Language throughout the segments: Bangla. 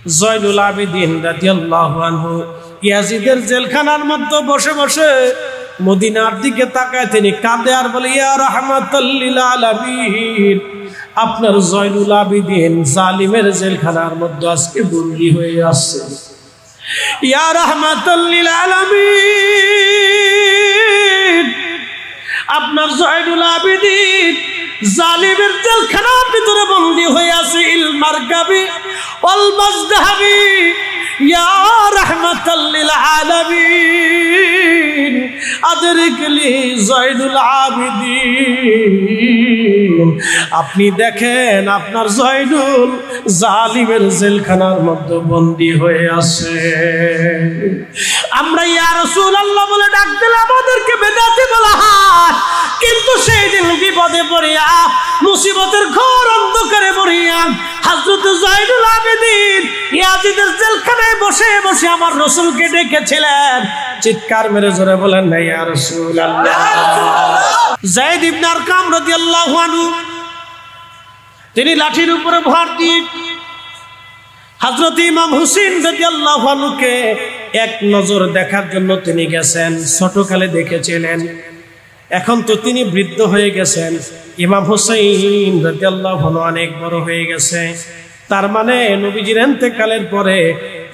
জয়নুল আবেদিন রাদিয়াল্লাহু আনহু ইয়াজিদের জেলখানার মধ্যে বসে বসে মদিনার দিকে তাকায় তিনি কাঁদে আর বলে, ইয়া রাহমাতাল লিল আলামিন, আপনার জয়নুল আবেদিন জালিমের জেলখানার মধ্যে আজকে বন্দী হয়ে আছে। ইয়া রাহমাতাল লিল আলামিন, আপনার জয়নুল আবেদিন জালিমের জেলখানার ভিতরে বন্দী হয়ে আছে। ইল মারকাবি ওয়াল মাজদাহাবি ইয়া রাহমাতাল লিল আলামিন আদরিকলি জয়নুল আবেদিন, আপনি দেখেন আপনার জয়নুল জালিমের জেলখানার মধ্যে বন্দী হয়ে আছে। আমরা ইয়া রাসূলুল্লাহ বলে ডাক দিলে আমাদেরকে বেদাতি বলা হয়, কিন্তু সেই দিন বিপদে পড়িয়া মুসিবতের ঘোর অন্ধকারে পড়িয়া হযরত জয়নুল আবেদিন ইয়াজিদের জেলখানায় বসে বসে আমার রাসূলকে ডেকেছিলেন। চিৎকার মেরে জোরে বলেন না ইয়া রাসূলুল্লাহ। যায়েদ ইবনে আরকাম রাদিয়াল্লাহু আনহু তিনি লাঠির উপরে ভর দিয়ে হযরত ইমাম হুসাইন রাদিয়াল্লাহু আনহুকে এক নজর দেখার জন্য তিনি গেছেন। ছোটকালে দেখেছিলেন, এখন তো তিনি বৃদ্ধ হয়ে গেছেন। ইমাম হুসাইন রাদিয়াল্লাহু আনহু অনেক বড় হয়ে গেছে। তার মানে নবীজির ইন্তেকালের পরে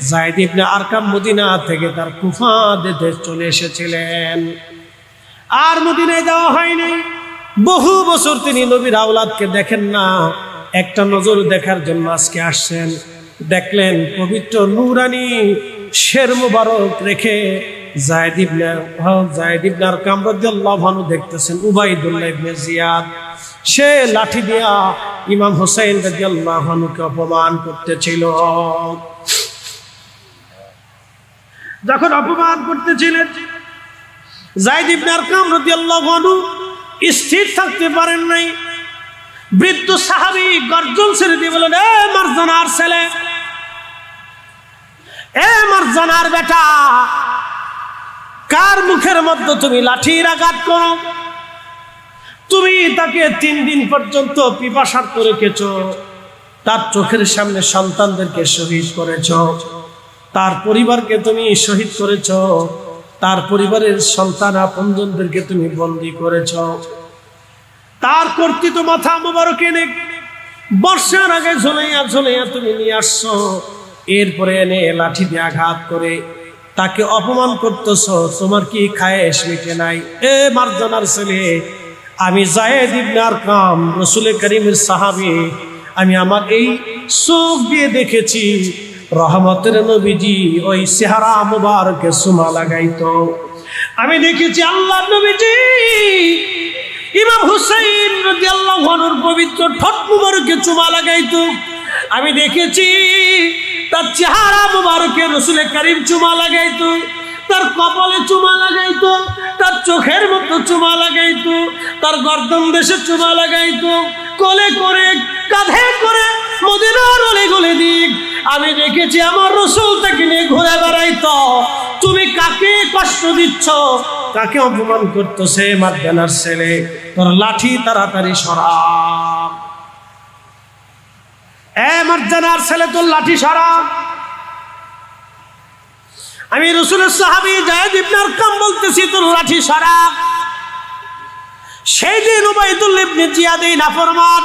যায়েদ ইবনে আরকাম মদিনা থেকে তার কুফা দেশে চলে এসেছিলেন। আর মদিনায় যাওয়া হয়নি। বহু বছর তিনি নবীর আওলাদকে দেখেন না। একটা নজর দেখার জন্য আজকে আসছেন। দেখলেন পবিত্র নূরানি শের মুবারক রেখে যায়েদ ইবনে আরকাম রাদিয়াল্লাহু আনহু দেখতেছেন উবাইদুল্লাহ ইবনে জিয়াদ সে লাঠি দিয়া ইমাম হুসাইন রাদিয়াল্লাহু আনহুকে অপমান করতেছিল। যখন অপমান করতেছিলেন যায়েদ ইবনে আরকাম রাদিয়াল্লাহু আনহু স্থির থাকতে পারেন নাই। বৃদ্ধ সাহাবী গর্জন ছেড়ে দিয়ে বলেন, এ মারজানার ছেলে, এ মারজানার বেটা, কার মুখের মধ্যে তুমি লাঠির আঘাত করো? তুমি তাকে 3 দিন পর্যন্ত পিপাসার্ত রেখেছ, তার চোখের সামনে সন্তানদেরকে শহীদ করেছ, তার পরিবারকে তুমি শহীদ করেছ, তার পরিবারের সন্তান আপনজনদেরকে তুমি বন্দী করেছ। তার কর্তৃত্ব মাথা মোবারক এনে বর্ষার আগে ঝুলাইয়া ঝুলাইয়া তুমি নিয়ে আসছো। এরপরে এনে লাঠি দিয়ে আঘাত করে তাকে অপমান করতেছ। তোমার কি খায়েশ মিটে নাই? এ মারজানার ছেলে, আমি যায়েদ ইবনে আরকাম রাসূল করিমের সাহাবী, আমি আমার এই চোখ দিয়ে দেখেছি রহমতের নবীজি ওই চেহারা মুবারকে চুমা লাগাইতো। আমি দেখেছি আল্লাহর নবীজি ইমাম হুসাইন রাদিয়াল্লাহু আনহুর পবিত্র ঠোঁট মুবারকে চুমা লাগাইতো। আমি দেখেছি তার চেহারা মুবারকে রাসূল করিম চুমা লাগাইতো, তার কপালে চুমা লাগাইতো, তার চোখের মধ্যে চুমা লাগাইতো, তার গর্দন দেশে চুমা লাগাইতো, কোলে করে কাঁধে করে মদিনার অলিগলি দিক আমি দেখেছি আমার রাসূল তাকে নিয়ে ঘুরে বেড়াইতো। তুমি কাকে কষ্ট দিচ্ছ, কাকে অপমান করতেছে? মারজানার ছেলে, তোর লাঠি তাড়াতাড়ি সরা। এ মারজানার ছেলে, তোর লাঠি সরা। আমি রাসূলের সাহাবী যায়েদ ইবনে আরকাম বলতেছি, তোর লাঠি সরা। সেই দিন উবাইদুল্লাহ ইবনে জিয়াদ এই নাফরমান,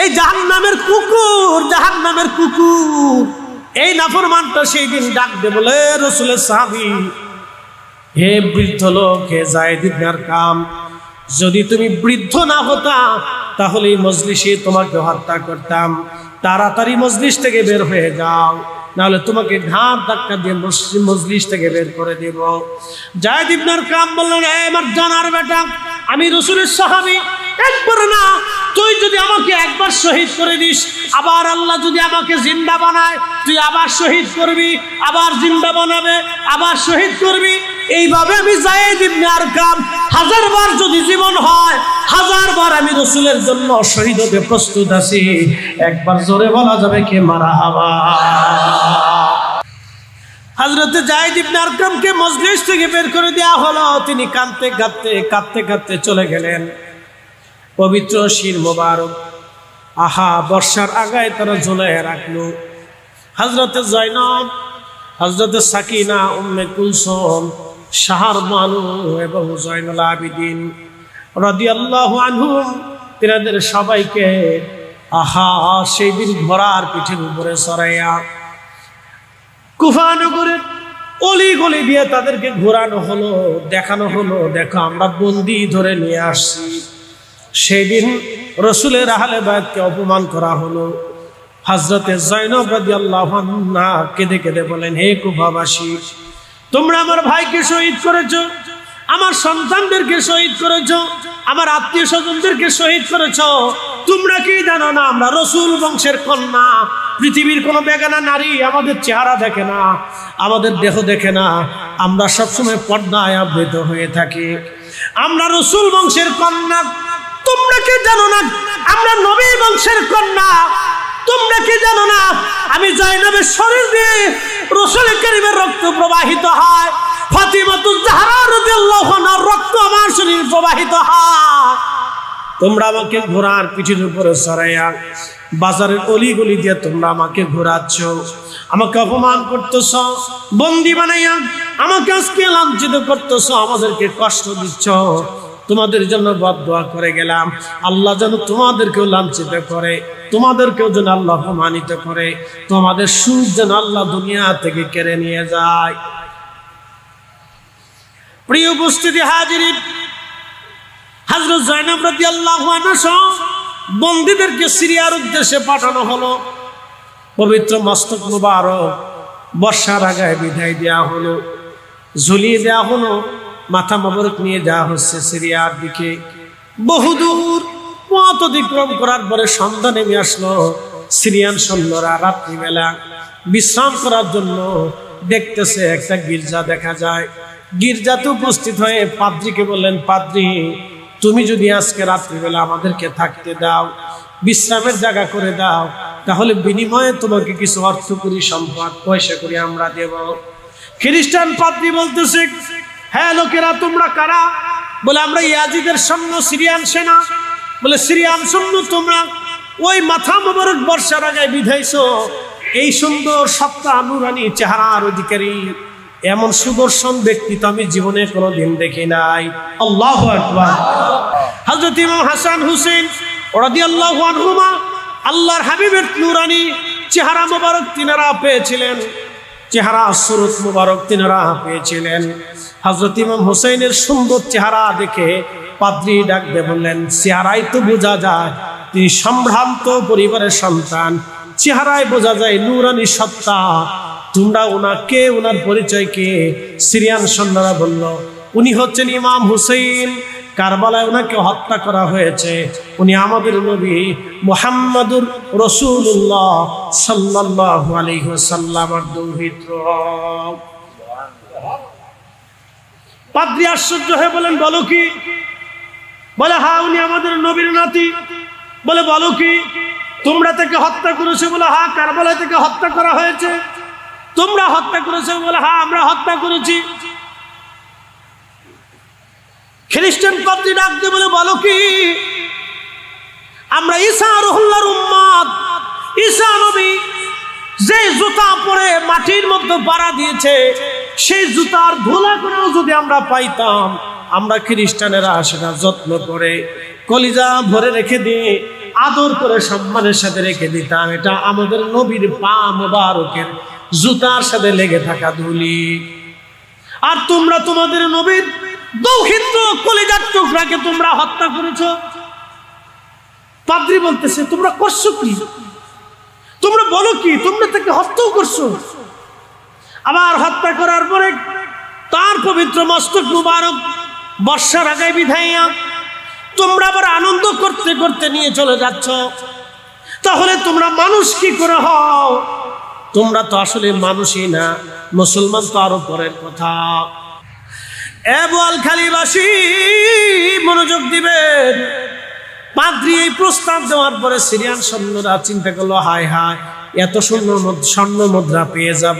এই জাহান্নামের কুকুর, জাহান্নামের কুকুর, এই নাফরমানটা সেই দিন ডাক দে বলে, রাসূলের সাহাবী, হে বৃদ্ধ লোক, হে যায়েদ ইবনে আরকাম, যদি তুমি বৃদ্ধ না হতা তাহলে এই মজলিসে তোমাকে হত্যা করতাম। তাড়াতাড়ি মজলিস থেকে বের হয়ে যাও, নাহলে তোমাকে ঘাট ধাক্কা দিয়ে মজলিস থেকে বের করে দেব। যায়েদ ইবনে আরকাম বললেন, হে মারজানার বেটা, আমি রাসূলের সাহাবী, একবার না, তুই যদি আমাকে একবার শহীদ করে দিস, আবার আল্লাহ যদি আমাকে জিন্দা বানায়, তুই আবার শহীদ করবি, আবার জিন্দা বানাবে, আবার শহীদ করবি। এইভাবে আমি যায়েদ ইবনে আরকাম 1000 বার যদি জীবন হয়, 1000 বার আমি রাসূলের জন্য শহীদ হতে প্রস্তুত আছি। একবার জোরে বলা যাবে কে মারহাবা। হযরত যায়েদ ইবনে আরকামকে মজলিস থেকে বের করে দেওয়া হলো। তিনি কাঁদতে কাঁদতে কাঁদতে কাঁদতে চলে গেলেন। পবিত্র শির মোবারক, আহা, বর্ষার আগায় তারা ঝুলাইয়া রাখলো। হযরতে জয়নব, হযরতে সাকিনা, উম্মে কুলসুম, শাহর বানু এবং জয়নুল আবিদিন রাদিয়াল্লাহু আনহুম, তিনাদের সবাইকে সেই দিন ঘোড়ার পিঠের উপরে চড়াইয়া কুফা নগরের অলি গলি দিয়ে তাদেরকে ঘোরানো হলো, দেখানো হলো, দেখো আমরা বন্দি ধরে নিয়ে আসছি। সেই দিন রাসূলের আহলে বায়তকে অপমান করা হলো। হযরতে জয়নব রাদিয়াল্লাহু আনহা কেঁদে কেঁদে বলেন, হে কুফাবাসী, তোমরা আমার ভাইকে শহীদ করেছো, আমার সন্তানদেরকে শহীদ করেছো, আমার আত্মীয় স্বজনদেরকে শহীদ করেছো। তোমরা কি জানো না আমরা রাসূল বংশের কন্যা? পৃথিবীর কোনো বেগানা নারী আমাদের চেহারা দেখে না, আমাদের দেহ দেখে না, আমরা সবসময় পর্দায় আবৃত হয়ে থাকি। আমরা রাসূল বংশের কন্যা। তোমরা কি জানো না আমরা নবী বংশের কন্যা? তোমরা কি জানো না আমি জয়নবের শরীর দিয়ে রাসূল কারীমের রক্ত প্রবাহিত হয়, ফাতিমাতুজ জাহরা রাদিয়াল্লাহু আনহার রক্ত আমার শরীরে প্রবাহিত হয়। তোমরা আমাকে ঘোড়ার পিঠের উপরে চড়াইয়া বাজারের অলিগলি দিয়ে তোমরা আমাকে ঘোরাচ্ছ, আমাকে অপমান করতেছ, বন্দি বানাইয়া আমাকে আজকে লাঞ্ছিত করতেছ, আমাদেরকে কষ্ট দিচ্ছ। তোমাদের জন্য বদদোয়া করে গেলাম, আল্লাহ যেন তোমাদেরকেও লাঞ্ছিত করে, তোমাদেরকেও যেন আল্লাহ অপমানিত করে, তোমাদের সুখ যেন আল্লাহ দুনিয়া থেকে কেড়ে নিয়ে যায়। প্রিয় উপস্থিতি হাজিরিন, হযরত জয়নব রাদিয়াল্লাহু আনহা বন্দীদেরকে সিরিয়ার উদ্দেশ্যে পাঠানো হলো। পবিত্র মস্তক মুবারক বর্ষার আগায় বিদায় দেওয়া হলো, ঝুলিয়ে দেওয়া হলো, মাথা মোবারক নিয়ে যাওয়া হচ্ছে সিরিয়ার দিকে। বহুদূর পথ অতিক্রম করার পরে সন্ধ্যা নেমে আসলো। সিরিয়ান সৈন্যরা রাত্রিবেলা বিশ্রাম করার জন্য দেখতেছে একটা গির্জা দেখা যায়। গির্জাতে উপস্থিত হয়ে পাদ্রীকে বললেন, পাদ্রী, তুমি যদি আজকে রাত্রিবেলা আমাদেরকে থাকতে দাও, বিশ্রামের জায়গা করে দাও, তাহলে বিনিময়ে তোমাকে কিছু অর্থ করি, সম্পদ, পয়সা করি আমরা দেব। খ্রিস্টান পাদ্রী বলতেছে, হ্যাঁ লোকেরা তোমরা কারা? বলে আমরা ইয়াজিদের সৈন্য, সিরিয়ান সেনা। বলে সিরিয়ান সৈন্য তোমরা? ওই মাথা মোবারক বর্ষার আগায় বিধাইছো, এই সুন্দর সত্তা নুরানি চেহারার অধিকারী এমন সুদর্শন ব্যক্তি তো আমি জীবনে কোনোদিন দেখি নাই। আল্লাহু আকবার। হযরত ইমাম হাসান হুসেন রাদিয়াল্লাহু আনহুমা আল্লাহর হাবিবের নুরানি চেহারা মোবারক তিনারা পেয়েছিলেন, চেহারা সুরত মোবারক তিনারা পেয়েছিলেন। হযরত ইমাম হুসাইনের সুন্দর চেহারা দেখে পাদ্রী ডাক দিয়ে বললেন, চেহারায় তো বোঝা যায় তিনি সম্ভ্রান্ত পরিবারের সন্তান, চেহারায় বোঝা যায় নুরানি সত্তা। তোমরা ওনাকে, ওনার পরিচয় কি? সিরিয়ান সৈন্যরা বলল, উনি হচ্ছেন ইমাম হুসেইন, কারবালায় ওনাকে হত্যা করা হয়েছে, উনি আমাদের নবী মুহাম্মাদুর রাসূলুল্লাহ সাল্লাল্লাহু আলাইহি ওয়াসাল্লামের দৌহিত্র। পাদ্রী আশ্চর্য হয়ে বলেন, বলো কি? বলে, হ্যাঁ উনি আমাদের নবীর নাতি। বলে, বলো কি? তোমরা তাকে হত্যা করেছো? বলে, হ্যাঁ কারবালা থেকে হত্যা করা হয়েছে। তোমরা হত্যা করেছো? বলে, হ্যাঁ আমরা হত্যা করেছি। খ্রিস্টান পাদ্রী ডাক দিয়ে বলে, বলো কি? আমরা ঈসা রুহুল্লাহর উম্মত। ঈসা নবী যে জুতা পরে মাটির মধ্যে পাড়া দিয়েছে, সেই জুতার ধুলা করেও যদি আমরা পাইতাম, আমরা খ্রিস্টানেরা সেটা যত্ন করে কলিজা ভরে রেখে দিয়ে আদর করে সম্মানের সাথে রেখে দিতাম। এটা আমাদের নবীর পা মোবারকের জুতার সাথে লেগে থাকা ধুলি। আর তোমরা তোমাদের নবীর দৌহিত্র কলিজার টুকরাকে তোমরা হত্যা করেছো। পাদ্রী বলতেছে, তোমরা করছো কি? তোমরা বলো কি? তোমরা তাকে হত্যাও করছো। আবার হত্যা করার পরে তার পবিত্র মস্তক মুবারক বর্ষার আগায় বিধাইয়া তোমরা আবার আনন্দ করতে করতে নিয়ে চলে যাচ্ছ। তাহলে তোমরা মানুষ কি করে হও? তোমরা তো আসলে মানুষই না, মুসলমান তো আরো পরের কথা। এ বোয়ালখালীবাসী মনোযোগ দিবেন। পাদ্রী এই প্রস্তাব দেওয়ার পরে সিরিয়ান সৈন্যরা চিন্তা করলো, হায় হায়, এত স্বর্ণ মুদ্রা পেয়ে যাব,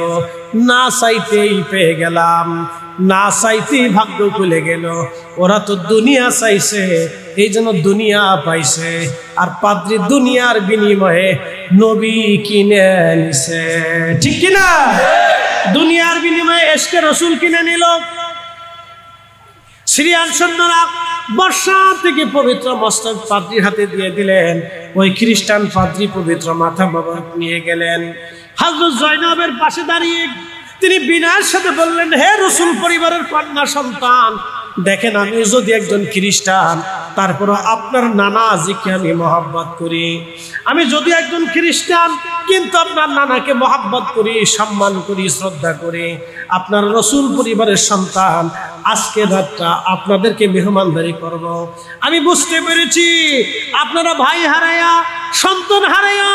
না চাইতেই পেয়ে গেলাম, না চাইতেই ভাগ্য খুলে গেল। ওরা তো দুনিয়া চাইছে, এই জন্য দুনিয়া পাইছে, আর পাদ্রী দুনিয়ার বিনিময়ে নবী কিনে নিছে। ঠিক কিনা? দুনিয়ার বিনিময়ে এসকে রসুল কিনে নিল। সিরিয়ান সৈন্যরা বর্ষা থেকে পবিত্র মস্তক পাদ্রীর হাতে দিয়ে দিলেন। ওই খ্রিস্টান পাদ্রী পবিত্র মাথা মোবারক নিয়ে গেলেন। হযরত জয়নবের পাশে দাঁড়িয়ে তিনি বিনয়ের সাথে বললেন, হে রসুল পরিবারের কন্যা সন্তান, দেখেন আমি যদি একজন খ্রিস্টান, তারপরও আপনার নানা আজিকে আমি মহব্বত করি। আমি যদি একজন খ্রিস্টান, কিন্তু আপনার নানাকে মহব্বত করি, সম্মান করি, শ্রদ্ধা করি। আপনার রসুল পরিবারের সন্তান, আজকে রাতটা আপনাদেরকে মেহমানদারি করব। আমি বুঝতে পেরেছি আপনারা ভাই হারায়া, সন্তান হারায়া,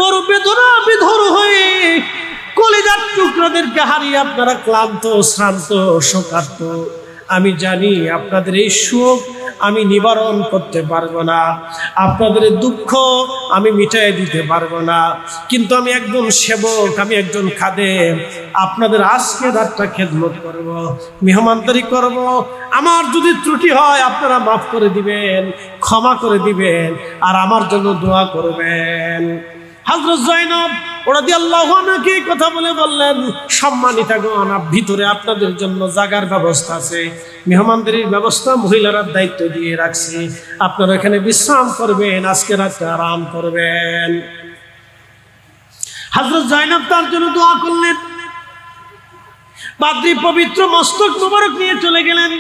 বড় বেদনা বিধুর হয়ে, কলিজার টুকরাদেরকে হারিয়ে আপনারা ক্লান্ত, শ্রান্ত, শোকার্ত। আমি জানি আপনাদের এই শোক আমি নিবারণ করতে পারবো না, আপনাদের দুঃখ আমি মিটাই দিতে পারবো না, কিন্তু আমি একজন সেবক, আমি একজন খাদেম, আপনাদের আজকে রাতটা খেদমত করব, মেহমানদারি করব। আমার যদি ত্রুটি হয় আপনারা মাফ করে দিবেন, ক্ষমা করে দিবেন, আর আমার জন্য দোয়া করবেন। হযরত জয়নব রাদিয়াল্লাহু আনহা কথা বলে বললেন, সম্মানিতগণ, ভিতরে আপনাদের জন্য জাগার ব্যবস্থা আছে, মেহমানদারির ব্যবস্থা মহিলারা দায়িত্ব দিয়ে রাখছি, আপনারা এখানে বিশ্রাম করবেন, আজকে রাতে আরাম করবেন। হযরত জয়নব তার জন্য দোয়া করলেন। পাদ্রী পবিত্র মস্তক মোবারক নিয়ে চলে গেলেন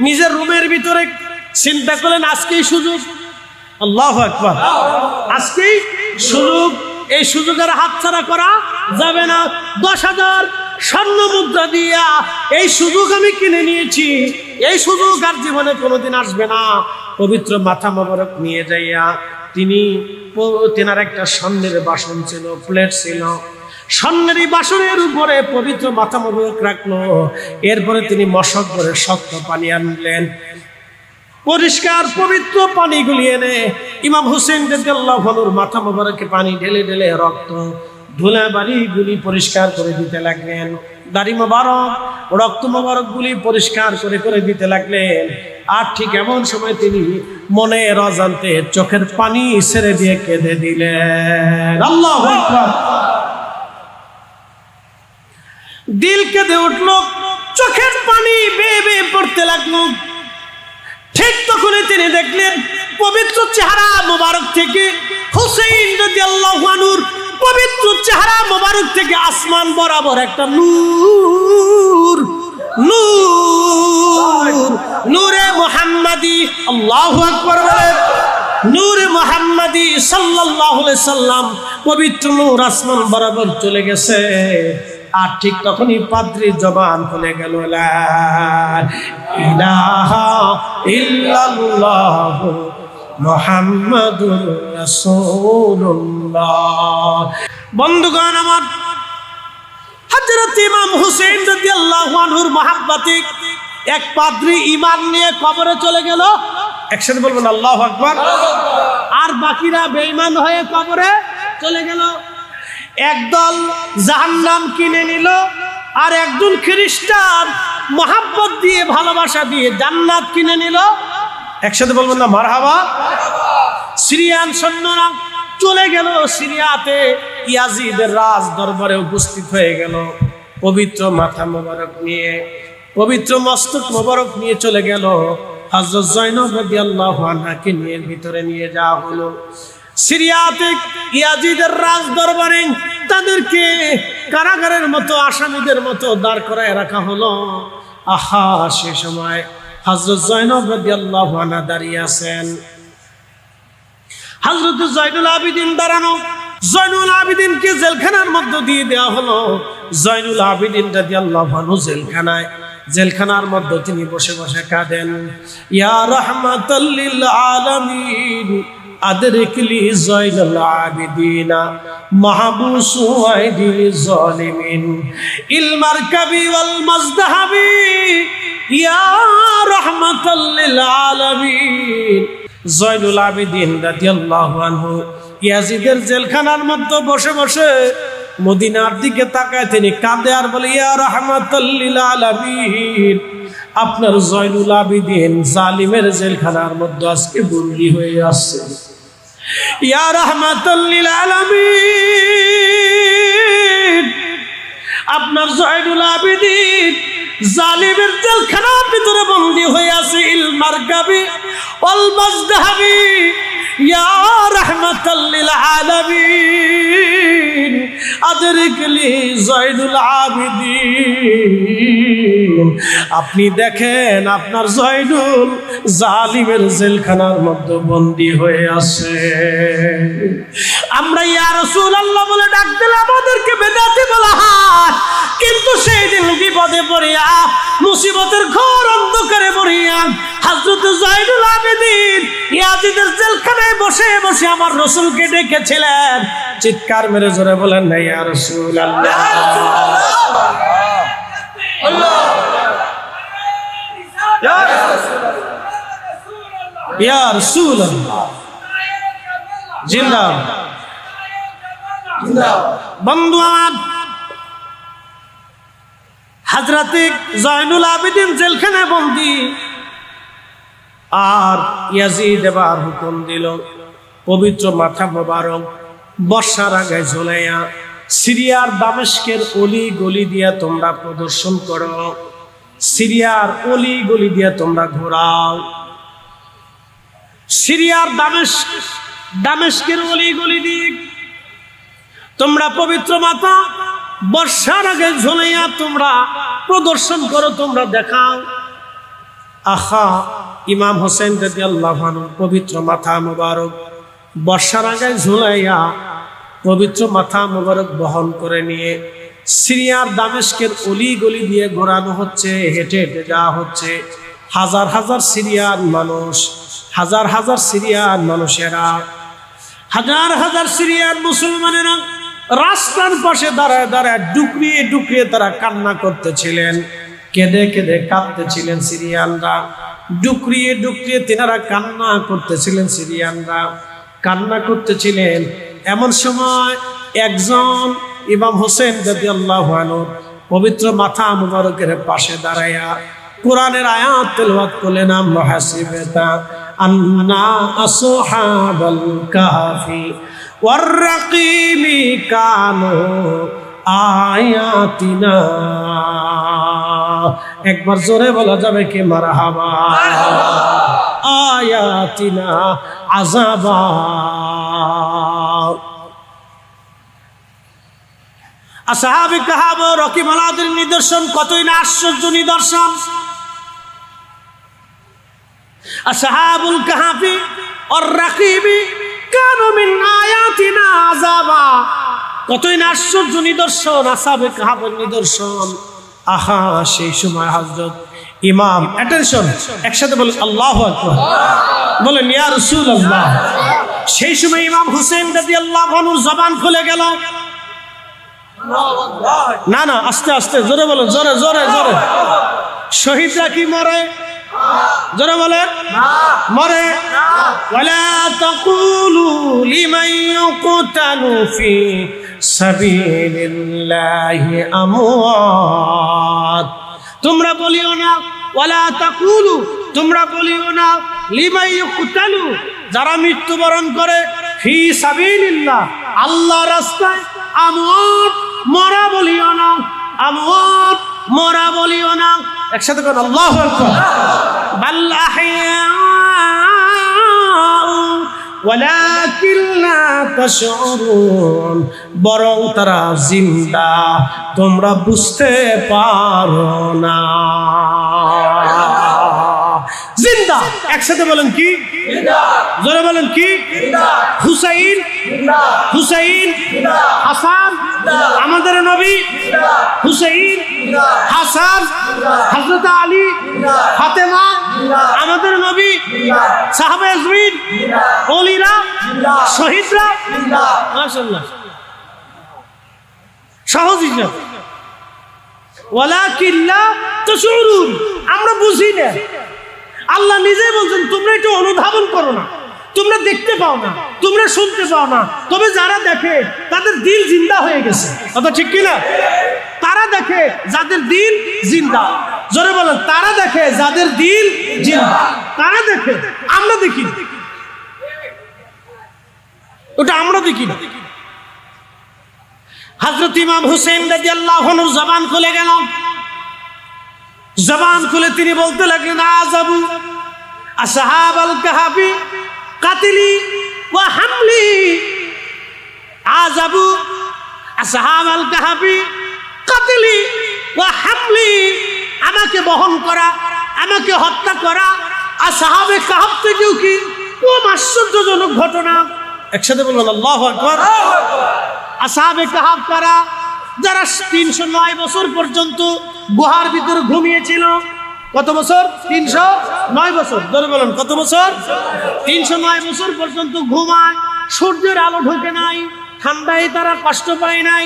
নিজের রুমের ভিতরে। চিন্তা করলেন আজকেই সুযোগ, আল্লাহু আকবার, আজকেই সুযোগ, এই সুযোগের হাতছাড়া করা যাবে না। 10,000 স্বর্ণ মুদ্রা দিয়া এই সুযোগ আমি কিনে নিয়েছি, এই সুযোগ আর জীবনে কোনোদিন আসবে না। পবিত্র মাথা মোবারক নিয়ে যাইয়া তেনার একটা স্বর্ণের বাসন ছিল, প্লেট ছিল, স্বর্ণের বাসনের উপরে পবিত্র মাথা মোবারক রাখলো। এরপরে তিনি মশক করে শক্ত পানি আনলেন, পরিষ্কার পবিত্র পানিগুলি এনে ইমাম হুসেইন রাদিয়াল্লাহু আনহুর মাথা মোবারকে পানি ঢেলে ঢেলে রক্ত ধুলাবালিগুলি পরিষ্কার করে দিতে লাগলেন। দাড়ি মোবারক, রক্ত মোবারকগুলি পরিষ্কার করে করে দিতে লাগলেন। আর ঠিক এমন সময় তিনি মনের অজান্তে চোখের পানি ছেড়ে দিয়ে কেঁদে দিলেন। আল্লাহু আকবার। দিল কেঁদে উঠল, চোখের পানি বেয়ে বেয়ে পড়তে লাগলো। ঠিক তখনই তিনি দেখলেন পবিত্র চেহারা মোবারক থেকে, হুসেইন রাদিয়াল্লাহু আনহুর পবিত্র চেহারা মোবারক থেকে আসমান বরাবর একটা নূর, নূর, নূরে মুহাম্মাদি, আল্লাহু আকবার বলেন, নূরে মুহাম্মাদি সাল্লাল্লাহু আলাইহি সাল্লাম, পবিত্র নূর আসমান বরাবর চলে গেছে। আর ঠিক তখনই পাদ্রীর জবান খুলে গেল, লা ইলাহা ইল্লাল্লাহু মুহাম্মাদুর রাসূলুল্লাহ। বন্ধুগণ আমার, হযরত ইমাম হুসেইন রাদিয়াল্লাহু আনহুর মহব্বতে এক পাদ্রী ঈমান নিয়ে কবরে চলে গেল। একসাথে বলবেন আল্লাহু আকবার। আর বাকিরা বেঈমান হয়ে কবরে চলে গেল। একদল জাহান্নাম কিনে নিল, আর একজন খ্রিস্টান মহব্বত দিয়ে, ভালোবাসা দিয়ে জান্নাত কিনে নিল। একসাথে বলবেন না মারহাবা। সিরিয়ান সৈন্যরা চলে গেল সিরিয়াতে, ইয়াজিদের রাজ দরবারে উপস্থিত হয়ে গেল। পবিত্র মাথা মোবারক নিয়ে, পবিত্র মস্তক মোবারক নিয়ে চলে গেল। হযরত জয়নব রাদিয়াল্লাহু আনহাকে নিয়ে ভিতরে নিয়ে যাওয়া হলো। সিরিয়াতে ইয়াজিদের রাজ দরবারে তাদেরকে কারাগারের মতো, আসামিদের মতো দাঁড় করায় রাখা হলো। আহা, সে সময় হযরত জয়নব রাদিয়াল্লাহু আনহা দাঁড়িয়ে আছেন। হযরত জয়নুল আবিদিন দাঁড়ানো। জয়নুল আবিদিনকে জেলখানার মধ্যে দিয়ে দেওয়া হলো। জয়নুল আবিদিন রাদিয়াল্লাহু আনহু জেলখানার মধ্যে তিনি বসে বসে কাঁদেন। ইয়া রাহমাতাল লিল আলামিন আদরিকলি জয়নুল আবিদিনা মাহবুসু আইদিল জালিমিন ইলমার কবি ওয়াল মাজদাহাবি ইয়া রাহমাতাল লিল আলামিন। জয়নুল আবিদিন রাদিয়াল্লাহু আনহু ইয়াজিদের জেলখানার মধ্যে বসে বসে মদিনার দিকে তাকায় তিনি কাঁদে আর বলে, ইয়া রাহমাতাল লিল আলামিন, আপনার জয়নুল আবিদিন জালিমের জেলখানার মধ্যে আজকে বন্দী হয়ে আছে। ইয়া রাহমাতাল লিল আলামিন, আপনার জয়নুল আবিদিন জালিমের জেলখানার ভিতরে বন্দী হয়ে আছে। ইল মারকাবি ওয়াল মাজদাহাবি ইয়া রাহমাতাল লিল আলামিন আদরিকলি জয়নুল আবিদিন। আপনি দেখেন আপনার জয়নুল জালিমের জেলখানার মধ্যে বন্দী হয়ে আছে। আমরা ইয়া রাসূলুল্লাহ বলে ডাক দিলে আমাদেরকে বেদাতি বলা হয়, কিন্তু সেই দিন বিপদে পড়িয়া মুসিবতের ঘোর অন্ধকারে পড়িয়া হযরত জয়নুল আবিদিন ইয়াজিদের জেলখানায় বসে বসে আমার রাসূলকে ডেকেছিলেন। চিৎকার মেরে জোরে বলেন না ইয়া রাসূলুল্লাহ। ইয়া রাসূলুল্লাহ জিন্দাবাদ। বন্ধু আমার, হযরতে জয়নুল আবিদিন জেলখানায় বন্দী, আর ইয়াজিদ এবার হুকুম দিল পবিত্র মাথা মোবারক বর্ষার আগে ঝুলাইয়া সিরিয়ার দামেস্কের অলি গলি দিয়া তোমরা প্রদর্শন করো, সিরিয়ার অলি গলি দিয়া তোমরা ঘোরাও। সিরিয়ার দামেস্কের অলি গলি দিয়ে তোমরা পবিত্র মাথা বর্ষার আগে ঝুলাইয়া তোমরা প্রদর্শন করো, তোমরা দেখাও। আহা, ইমাম হোসেন রাদিয়াল্লাহু আনহু পবিত্র মাথা মোবারক বর্ষার আগে ঝুলাইয়া পবিত্র মাথা মোবারক বহন করে নিয়ে সিরিয়ার দামেস্কের অলি গলি দিয়ে ঘোরানো হচ্ছে, হেঁটে হেঁটে যাওয়া হচ্ছে। হাজার হাজার সিরিয়ান মানুষ, হাজার হাজার সিরিয়ান মানুষেরা, হাজার হাজার সিরিয়ান মুসলমানেরা রাস্তার পাশে দাঁড়ায় দাঁড়ায় ডুকরিয়ে ডুকরিয়ে তারা কান্না করতেছিলেন, কেঁদে কেঁদে কাঁদতেছিলেন সিরিয়ানরা। ডুকরিয়ে ডুকরিয়ে তিনারা কান্না করতেছিলেন, সিরিয়ানরা কান্না করতেছিলেন। এমন সময় একজন ইমাম হোসেন রাদিয়াল্লাহু আনহু পবিত্র মাথা মুবারকের পাশে দাঁড়ায়া কোরআনের আয়াত তেলাওয়াত করলেন, আম্মা হাসিবাতা আন্না আসহাবাল কাহফি ওয়ার রাকিমি কানু আয়াতিনা। একবার জোরে বলা যাবে কি মারহাবা। আয়াতিনা আযাবা। আসহাবে কাহফ ও রকিম আলাদের নিদর্শন কতই না আশ্চর্য নিদর্শন। আসহাবুল কাহফি ওয়ার রাকিমি কানু মিন আয়াতিনা আযাবা। কতই না আশ্চর্য নিদর্শন, আসহাবে কাহফের নিদর্শন। আহা, সেই সময় হযরত ইমাম, অ্যাটেনশন, একসাথে বলেন আল্লাহু আকবার, বলেন ইয়া রাসূলুল্লাহ। সেই সময় ইমাম হোসেন রাদিয়াল্লাহু আনহু জবান খুলে গেল। না না, আস্তে আস্তে, জোরে বলেন, জোরে জোরে জোরে। শহীদরা কি মরে? জোরে বলেন মরে। ওয়ালা তাকুলু লিমান ইউকতালু ফি সাবিলিল্লাহি আমওয়াত। তোমরা বলিও না, ওয়ালা তাকুলু, তোমরা বলিও না, লিমান ইউকতালু, যারা মৃত্যুবরণ করে, ফি সাবিলিল্লাহ, আল্লাহর রাস্তায়, আমওয়াত, মরা বলিও না, আমওয়াত, মরা বলিও না। একসাথে বলেন আল্লাহু আকবার। বাল আহইয়াউ ওয়ালাকিন লা তাশউরুন, বরং তারা জিন্দা, তোমরা বুঝতে পারো না। জিন্দা, একসাথে বলেন কি? জোরে বলেন কি? হুসাইন, হুসাইন, হাসান, আমাদের নবী হুসাইন, হাসান, হযরত আলী, ফাতেমা, আমাদের নবী, সাহাবে আজমিন, ওলিরা, শহীদরা। মাশাআল্লাহ, সহজ হিসাব। ওয়ালাকিন লা তাশউরুন, আমরা বুঝি না। আল্লাহ নিজে বলছেন তোমরা একটু অনুধাবন করো না, তোমরা দেখতে পাও না, তোমরা শুনতে পাও না, তবে যারা দেখে তাদের দিল জিন্দা হয়ে গেছে। কথা ঠিক কিনা? তারা দেখে যাদের দিল জিন্দা। জোরে বলেন, তারা দেখে যাদের দিল জিন্দা। তারা দেখে, আমরা দেখি না। ওটা আমরা দেখি না। হযরত ইমাম হুসাইন রাদিয়াল্লাহু আনহু জবান খুলে গেল। জবান খুলে তিনি বলতে লাগলেন, আযাবু আসহাবাল কাহফি কাতিলি ওয়া হামলি। আযাবু আসহাবাল কাহফি কাতিলি ওয়া হামলি। আমাকে বহন করা, আমাকে হত্যা করা আসহাবে কাহফ থেকেও কি খুব আশ্চর্যজনক ঘটনা। একসাথে বলুন আল্লাহু আকবার। আসহাবে কাহফ কারা? যারা 309 বছর পর্যন্ত গুহার ভিতরে ঘুমিয়েছিল। কত বছর? 309 বছর। ধরে বলুন কত বছর? 309 বছর পর্যন্ত ঘুমায়। সূর্যের আলো ঢোকে নাই, ঠান্ডায় তারা কষ্ট পায় নাই,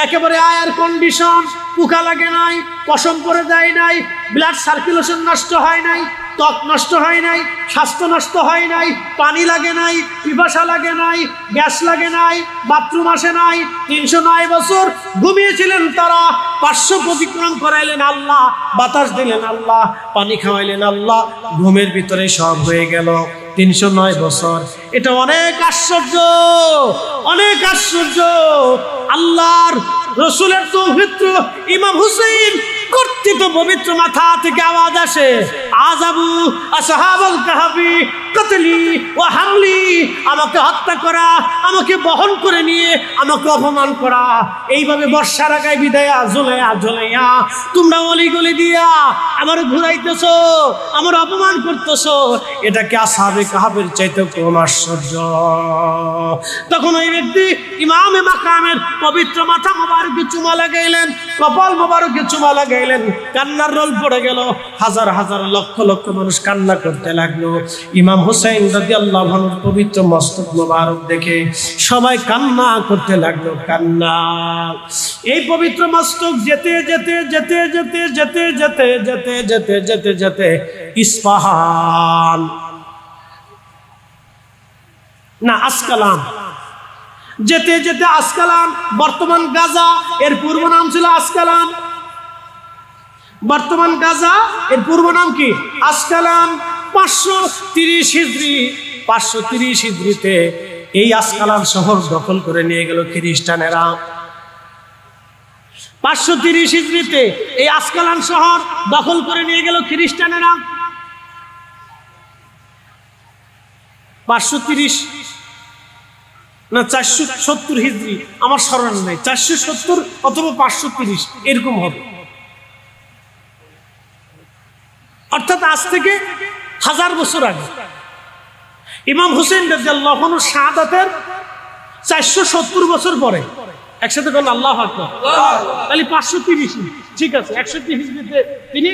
একেবারে এয়ার কন্ডিশন, পোকা লাগে নাই, পশম পড়ে যায় নাই, ব্লাড সার্কুলেশন নষ্ট হয় নাই, ত্বক নষ্ট হয় নাই, স্বাস্থ্য নষ্ট হয় নাই, পানি লাগে নাই, পিপাসা লাগে নাই, গ্যাস লাগে নাই, বাথরুম আসে নাই। 309 বছর ঘুমিয়েছিলেন তারা। 500 অতিক্রম করাইলেন আল্লাহ, বাতাস দিলেন আল্লাহ, পানি খাওয়াইলেন আল্লাহ, ঘুমের ভিতরে সব হয়ে গেল। 309 বছর, এটা অনেক আশ্চর্য, অনেক আশ্চর্য। আল্লাহর রসুলের পবিত্র ইমাম হুসাইন কর্তৃত পবিত্র মাথা থেকে আওয়াজ আসে, আযাবু আসহাবাল কাহফি কাতলি ওয়া হামলি। আমাকে হত্যা করা, আমাকে বহন করে নিয়ে আমাকে অপমান করা। এইভাবে বর্ষার আগায় বিদায়া ঝুলাইয়া ঝুলাইয়া তোমরা অলিগলি দিয়া আমার ঘুরাইতেছো, আমার অপমান করতেছো। এটাকে আসহাবে কাহফের চাইতে কম আশ্চর্য। তখন ওই ব্যক্তি ইমামে মাকামের পবিত্র মাথা মোবারকে চুমা লাগাইলেন, কপাল মোবারকে চুমা লাগাইলেন। কান্নার রোল পড়ে গেল। হাজার হাজার লক্ষ লক্ষ মানুষ কান্না করতে লাগলো। ইমাম হুসাইন রাদিয়াল্লাহু আনহুর পবিত্র মস্তক মোবারক দেখে সবাই কান্না করতে লাগলো, কান্না। এই পবিত্র মস্তক যেতে যেতে যেতে যেতে যেতে যেতে যেতে যেতে যেতে যেতে ইস্পাহান না আসকালান, যেতে যেতে আসকালান, বর্তমান গাজা, এর পূর্ব নাম ছিল আসকালান। বর্তমান গাজা, এর পূর্ব নাম কি? আসকালান। 530 হিজরি, 530 হিজরিতে এই আসকালান শহর দখল করে নিয়ে গেল খ্রিস্টানেরা। 530 হিজরিতে এই আসকালান শহর দখল করে নিয়ে গেল খ্রিস্টানেরা। 530 না 470 হিজরি, আমার স্মরণ নেই, 470 অথবা 530 এরকম হবে। অর্থাৎ আজ থেকে 1000 বছর আগে ইমাম হুসাইন রাদিয়াল্লাহু আনহু শাহাদাতের 470 বছর পরে। একসাথে বলেন আল্লাহু আকবার। তাহলে 530, ঠিক আছে, 61 হিজরিতে তিনি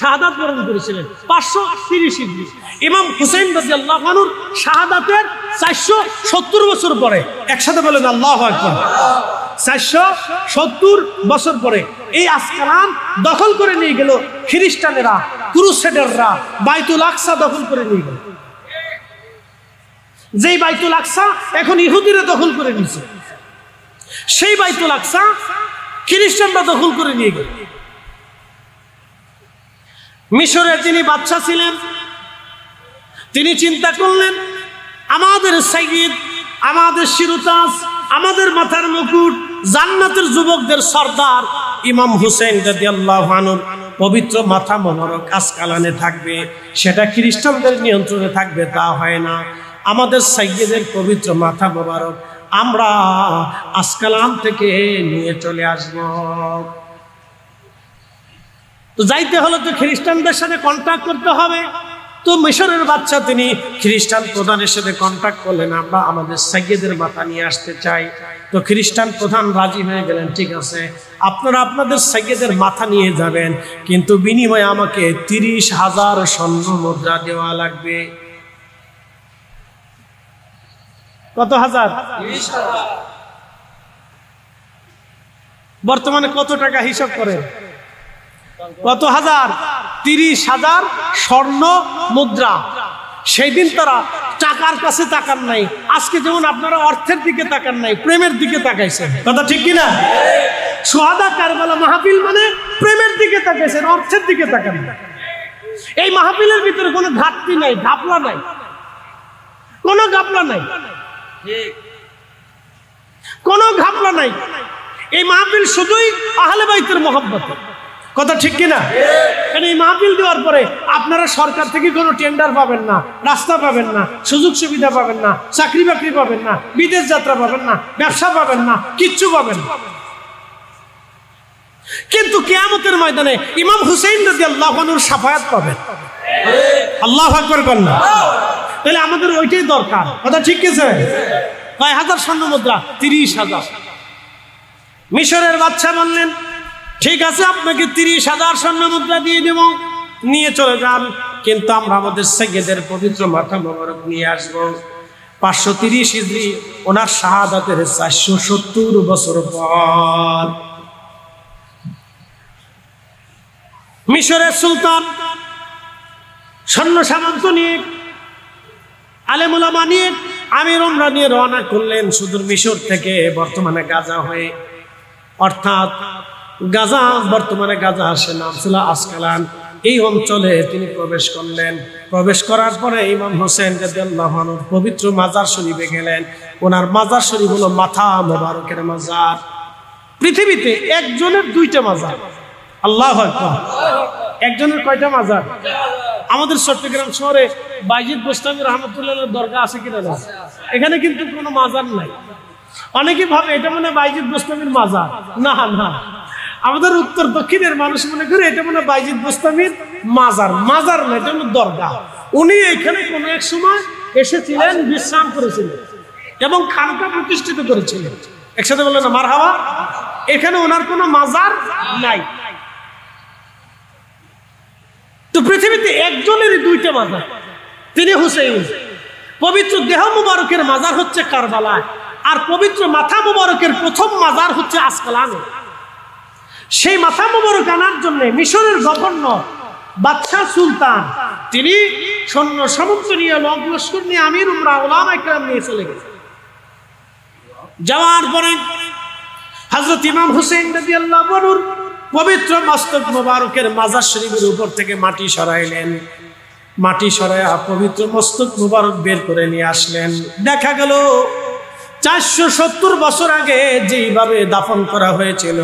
শাহাদাত বরণ করেছিলেন। 530 হিজরি ইমাম হুসাইন রাদিয়াল্লাহু আনহুর শাহাদাতের 470 বছর পরে। একসাথে বলেন আল্লাহু আকবার। 470 বছর পরে এই আসকালান দখল করে নিয়ে গেল খ্রিস্টানেরা, ক্রুসেডাররা। বাইতুল আকসা দখল করে নিয়ে গেল। যেই বাইতুল আকসা এখন ইহুদিরা দখল করে নিয়েছে, সেই বাইতুল আকসা খ্রিস্টানরা দখল করে নিয়ে গেল। মিশরের যিনি বাদশা ছিলেন, তিনি চিন্তা করলেন, আমাদের সাইয়্যিদ, আমাদের শিরতাজ, আমাদের মাথার মুকুট, জান্নাতের যুবকদের সর্দার ইমাম হুসাইন রাদিয়াল্লাহু আনহুর পবিত্র মাথা মোবারক আসকালানে থাকবে, সেটা খ্রিস্টানদের নিয়ন্ত্রণে থাকবে, তা হয় না। আমাদের সাইয়্যিদের পবিত্র মাথা মোবারক আমরা আসকালান থেকে নিয়ে চলে আসব। তো যাইতে হলে তো খ্রিস্টানদের সাথে কন্ট্যাক্ট করতে হবে। তো মিশরের বাচ্চা তিনি খ্রিস্টান প্রধানের সাথে কন্ট্যাক্ট করলেন, আমরা আমাদের সাইয়্যিদের মাথা নিয়ে আসতে চাই। তো খ্রিস্টান প্রধান রাজি হয়ে গেলেন, ঠিক আছে, আপনারা আপনাদের সাইয়্যিদের মাথা নিয়ে যাবেন, কিন্তু বিনিময়ে আমাকে 30,000 স্বর্ণ মুদ্রা দেওয়া লাগবে। কত হাজার? 30,000। বর্তমানে কত টাকা হিসাব করেন? কত হাজার? 30,000 স্বর্ণ মুদ্রা। সেই দিন তারা টাকার কাছে তাকান নাই, আজকে যেমন আপনারা অর্থের দিকে তাকান নাই, প্রেমের দিকে তাকাইছেন। কথা ঠিক কিনা? সোহাদা কারবালা মাহফিল মানে প্রেমের দিকে তাকাইছেন, অর্থের দিকে তাকান না। এই মাহফিলের ভিতরে কোনো ঘাটতি নাই, ঘাপলা নাই, কোনো ঘাপলা নাই, কোনো ঘাপলা নাই। এই মাহফিল শুধুই আহলে বাইতের মহব্বতে। কথা ঠিক কিনা? কারণ এই মাহফিল দেওয়ার পরে আপনারা সরকার থেকে কোনো টেন্ডার পাবেন না, রাস্তা পাবেন না, সুযোগ সুবিধা পাবেন না, চাকরি বাকরি পাবেন না, বিদেশ যাত্রা পাবেন না, ব্যবসা পাবেন না, কিচ্ছু পাবেন না। কিন্তু কিয়ামতের ময়দানে ইমাম হুসাইন রাদিয়াল্লাহু আনহুর শাফায়াত পাবেন। আল্লাহু আকবার বলেন না? তাহলে আমাদের ওইটাই দরকার। কথা ঠিক আছে? কয় হাজার স্বর্ণ মুদ্রা? 30,000। মিশরের বাদশা বললেন, ঠিক আছে, আপনাকে 30,000 স্বর্ণ মুদ্রা দিয়ে দেব, নিয়ে চলে যান, কিন্তু আমরা আমাদের সাইয়্যিদের পবিত্র মাথা মোবারক নিয়ে আসবো। 530 হিজরি, ওনার শাহাদাতের 470 বছর পর মিশরের সুলতান সৈন্য সামন্ত নিয়ে, আলেম উলামা নিয়ে, আমির উমরা নিয়ে রওনা করলেন সুদূর মিশর থেকে, বর্তমানে গাজা হয়ে, অর্থাৎ গাজা, বর্তমানে গাজা আসে, নাম ছিল আসকালান। এই অঞ্চলে তিনি প্রবেশ করলেন। প্রবেশ করার পরে ইমাম হোসেন রাদিয়াল্লাহু আনহুর পবিত্র মাজার শরীফে গেলেন। ওনার মাজার শরীফ হলো মাথা মোবারকের মাজার। পৃথিবীতে একজনের 2টা মাজার। আল্লাহু আকবার। একজনের কয়টা মাজার? আমাদের চট্টগ্রাম শহরে বাইজিদ গোস্তামী রহমতুল্লাহর দরগা আছে কিনা? না, এখানে কিন্তু কোনো মাজার নাই। অনেকে ভাবে এটা মনে বাইজিদ গোস্তামীর মাজার। না না, আমাদের উত্তর দক্ষিণের মানুষ মনে করে এটা মনে বাইজিদ গোস্তামীর মাজার। মাজার না, এটা হলো দরগা। উনি এখানে কোনো এক সময় এসেছিলেন, বিশ্রাম করেছিলেন এবং খানকা প্রতিষ্ঠিত করেছিলেন। একসাথে বললেন না মারহাবা? এখানে ওনার কোনো মাজার নাই। তো পৃথিবীতে একজনেরই 2টা মাজার, তিনি হুসেইন। পবিত্র দেহ মুবারকের মাজার হচ্ছে কারবালায়, আর পবিত্র মাথা মুবারকের প্রথম মাজার হচ্ছে আসকালানে। সেই মাথা মুবারক আনার জন্য মিশরের গভর্নর বাদশাহ সুলতান তিনি সৈন্য সামন্ত নিয়ে, লস্কর নিয়ে, আমির উমরা উলামা ইকরাম নিয়ে চলে গেছেন। যাওয়ার পরে হযরত ইমাম হুসাইন রাদিয়াল্লাহু আনহুর পবিত্র মস্তক মোবারকের মাজার শরীফের উপর থেকে মাটি সরাইলেন। মাটি সরাইয়া পবিত্র মস্তক মোবারক বের করে নিয়ে আসলেন। দেখা গেল 470 বছর আগে যেইভাবে দাফন করা হয়েছিল,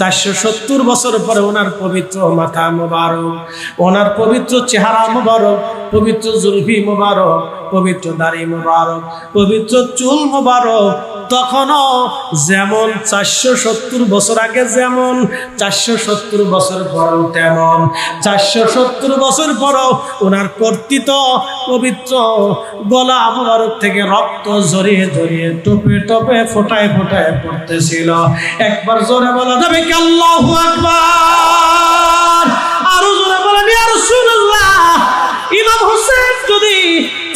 470 বছর পরে ওনার পবিত্র মাথা মোবারক, ওনার পবিত্র চেহারা মোবারক, পবিত্র জুলফি মোবারক, পবিত্র দাড়ি মোবারক, পবিত্র চুল মোবারক তখনও যেমন 470 বছর আগে যেমন, 470 বছর পরেও তেমন। 470 বছর পরেও ওনার কর্তৃত পবিত্র গলা মোবারক থেকে রক্ত জড়িয়ে জড়িয়ে, টোপে টোপে, ফোটায় ফোটায় পড়তেছিল। একবার জোরে বলা যাবে কি আল্লাহু আকবার? আরো জোরে বলেন ইয়া রাসূলুল্লাহ। ইমাম হোসেন যদি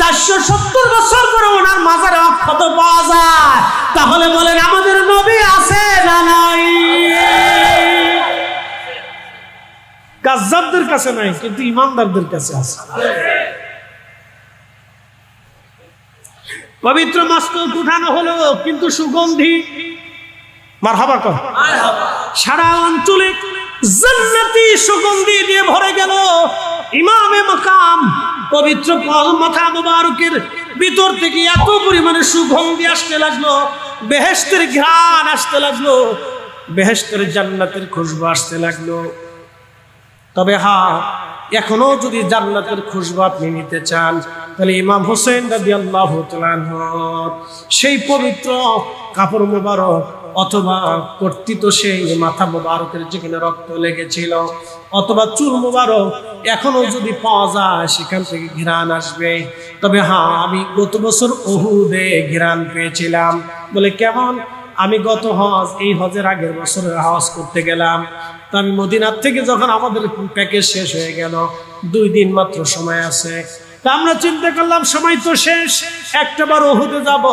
470 বছর পরে ওনার মাজারে অক্ষত পাওয়া যায়, তাহলে বলেন আমাদের নবী আছে না নাই? কাজ্জাবদের কাছে নাই, কিন্তু ইমানদারদের কাছে আছে। পবিত্র মস্তক উঠানো হলো, কিন্তু সুগন্ধি, মারহাবা কর, সারা অঞ্চলে জান্নাতি সুগন্ধি দিয়ে ভরে গেল। ইমামে মাকাম পবিত্র মাথা মুবারকের ভিতর থেকে এত পরিমাণে সুগন্ধি আসতে লাগলো, বেহেশতের ঘ্রাণ আসতে লাগলো, বেহেশতের জান্নাতের খুশবু আসতে লাগলো। তবে হ্যাঁ, এখনো যদি জান্নাতের খুশবু আপনি নিতে চান, তাহলে ইমাম হোসেন রাদিয়াল্লাহু তাআলা আনহু সেই পবিত্র কাপড় মোবারক অথবা কর্তৃত সেই মাথা মোবারকের যেখানে রক্ত লেগেছিল, অথবা চুল মোবারক এখনো যদি পাওয়া যায়, সেখান থেকে ঘ্রাণ আসবে। তবে হ্যাঁ, আমি গত বছর উহুদে ঘ্রাণ পেয়েছিলাম। বলে কেমন? আমি গত হজ, এই হজের আগের বছর হজ করতে গেলাম। তো আমি মদিনার থেকে যখন আমাদের প্যাকেজ শেষ হয়ে গেল, 2 দিন মাত্র সময় আছে, তা আমরা চিন্তা করলাম সময় তো শেষ, একটাবার উহুদে যাব।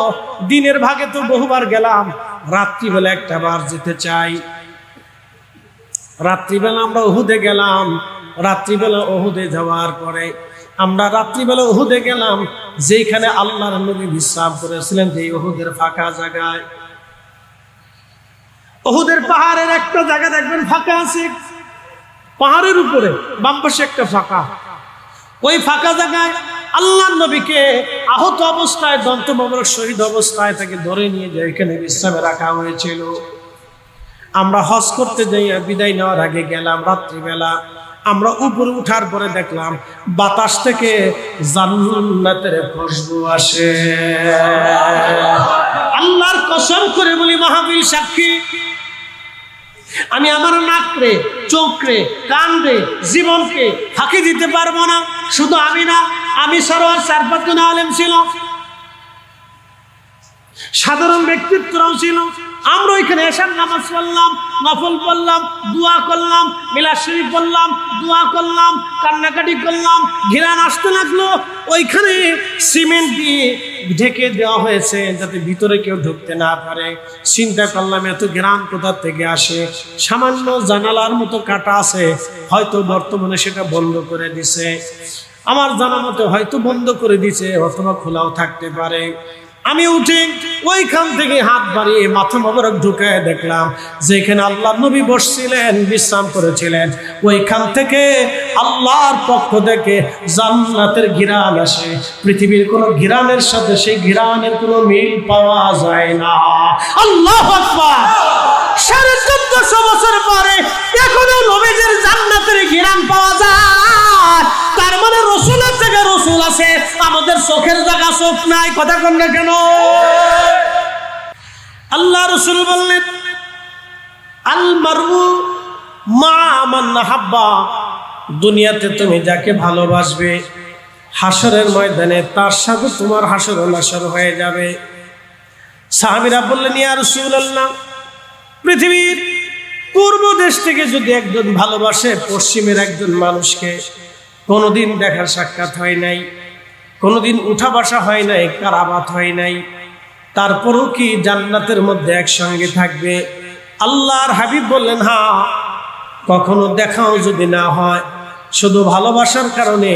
দিনের ভাগে তো বহুবার গেলাম, রাত্রিবেলা একটাবার যেতে চাই। রাত্রিবেলা আমরা উহুদে গেলাম। রাত্রিবেলা উহুদে যাওয়ার পরে আমরা রাত্রিবেলা উহুদে গেলাম, যেখানে আল্লাহর নবী বিশ্রাম করেছিলেন, যে উহুদের ফাঁকা জায়গায়। উহুদের পাহাড়ের একটা জায়গা দেখবেন ফাঁকা আছে, পাহাড়ের উপরে বাম পাশে একটা ফাঁকা। ওই ফাঁকা জায়গায় আল্লাহর নবীকে আহত অবস্থায়, দন্ত মোবারক শহীদ অবস্থায় তাকে ধরে নিয়ে যায়, এখানে বিশ্রামে রাখা হয়েছিল। আমরা হজ করতে যাই, বিদায় নেওয়ার আগে গেলাম রাত্রিবেলা। আমরা উপরে উঠার পরে দেখলাম বাতাস থেকে জান্নাতের খুশবু আসে। আল্লাহর কসম করে বলি, মাহফিল সাক্ষী, আমি আমার নাকরে, চোখরে, কানরে, জীবনকে ফাঁকি দিতে পারবো না। শুধু আমি না, আমি সরোয়ার 4-5 জন আলেম ছিল, সাধারণ ব্যক্তিত্বরাও ছিল। আমরা ওইখানে এসার নামাজ পড়লাম, নফল পড়লাম, দোয়া করলাম, মিলাদ শরীফ পড়লাম, দোয়া করলাম, কান্নাকাটি করলাম। ঘিরান আসতে লাগলো। ওইখানে সিমেন্ট দিয়ে ঢেকে দেওয়া হয়েছে যাতে ভিতরে কেউ ঢুকতে না পারে। চিন্তা করলাম এত ঘিরান কোথা থেকে আসে? সামান্য জানালার মতো কাটা আছে, হয়তো বর্তমানে সেটা বন্ধ করে দিছে। আমার জানা মতো হয়তো বন্ধ করে দিছে, অথবা খোলাও থাকতে পারে। আমি উঠে ওইখান থেকে হাত বাড়িয়ে মাথা মোবারক ঢুকায় দেখলাম যেখানে আল্লাহর নবী বসছিলেন, বিশ্রাম করেছিলেন, ওইখান থেকে আল্লাহর পক্ষ থেকে জান্নাতের ঘিরান আসে। পৃথিবীর কোন ঘিরানের সাথে সেই ঘিরানের কোনো মিল পাওয়া যায় না। আল্লাহু আকবার! 1450 বছর পরে এখনো নবীদের জান্নাতের ঘিরান পাওয়া যায়। তার মানে রাসূলের জায়গা রাসূল আছে, আমাদের চোখের জায়গা চোখ নাই। কথা কন না কেন? আল্লাহ রাসূল বললেন, আল মারউ মা মান হাব্বা, দুনিয়াতে তুমি যাকে ভালোবাসবে, হাসরের ময়দানে তার সাথে তোমার হাসর নাসর হয়ে যাবে। সাহাবীরা বললেন, ইয়া রাসূলুল্লাহ, পৃথিবীর পূর্ব দেশ থেকে যদি একজন ভালোবাসে পশ্চিমের একজন মানুষকে, কোনোদিন দেখা সাক্ষাৎ হয় নাই, কোনোদিন উঠা বসা হয় নাই, কারাবাত হয় নাই, তারপরও কি জান্নাতের মধ্যে একসঙ্গে থাকবে? আল্লাহর হাবিব বললেন, হ্যাঁ, কখনো দেখাও যদি না হয়, শুধু ভালোবাসার কারণে